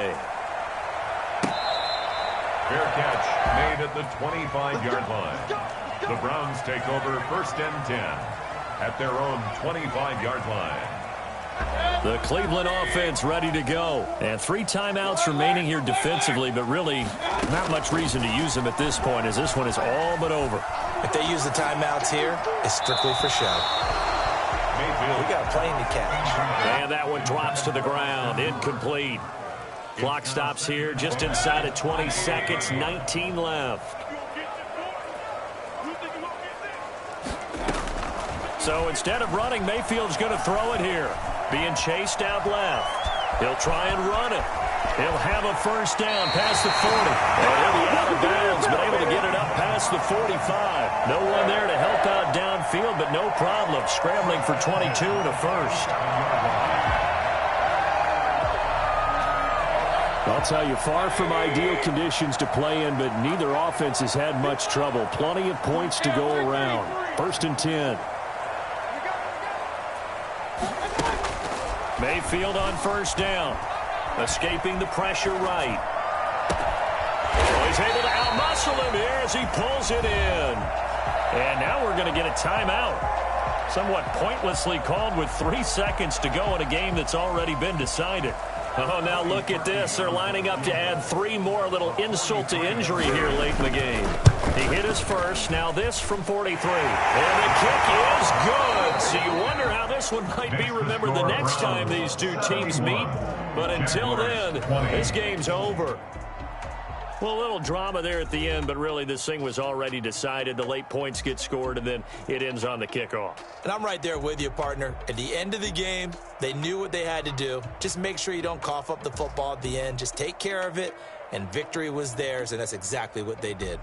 Fair catch made at the 25-yard line. The Browns take over first and 10 at their own 25-yard line. The Cleveland offense ready to go. And 3 timeouts remaining here defensively, but really not much reason to use them at this point as this one is all but over. If they use the timeouts here, it's strictly for show. We got a plane to catch. And that one drops to the ground. Incomplete. Clock stops here just inside of 20 seconds. 19 left. So instead of running, Mayfield's going to throw it here. Being chased out left. He'll try and run it. He'll have a first down past the 40. And he'll be out of bounds, but able to get it up past the 45. No one there to help out downfield, but no problem. Scrambling for 22 and a first. I'll tell you, far from ideal conditions to play in, but neither offense has had much trouble. Plenty of points to go around. First and 10. Mayfield on first down. Escaping the pressure right. Oh, he's able to outmuscle him here as he pulls it in. And now we're going to get a timeout. Somewhat pointlessly called with 3 seconds to go in a game that's already been decided. Oh, now look at this. They're lining up to add 3 more. Little insult to injury here late in the game. He hit his first. Now this from 43. And the kick is good. So you wonder how this one might be remembered the next time these two teams meet. But until then, this game's over. Well, a little drama there at the end, but really this thing was already decided. The late points get scored, and then it ends on the kickoff. And I'm right there with you, partner. At the end of the game, they knew what they had to do. Just make sure you don't cough up the football at the end. Just take care of it, and victory was theirs, and that's exactly what they did.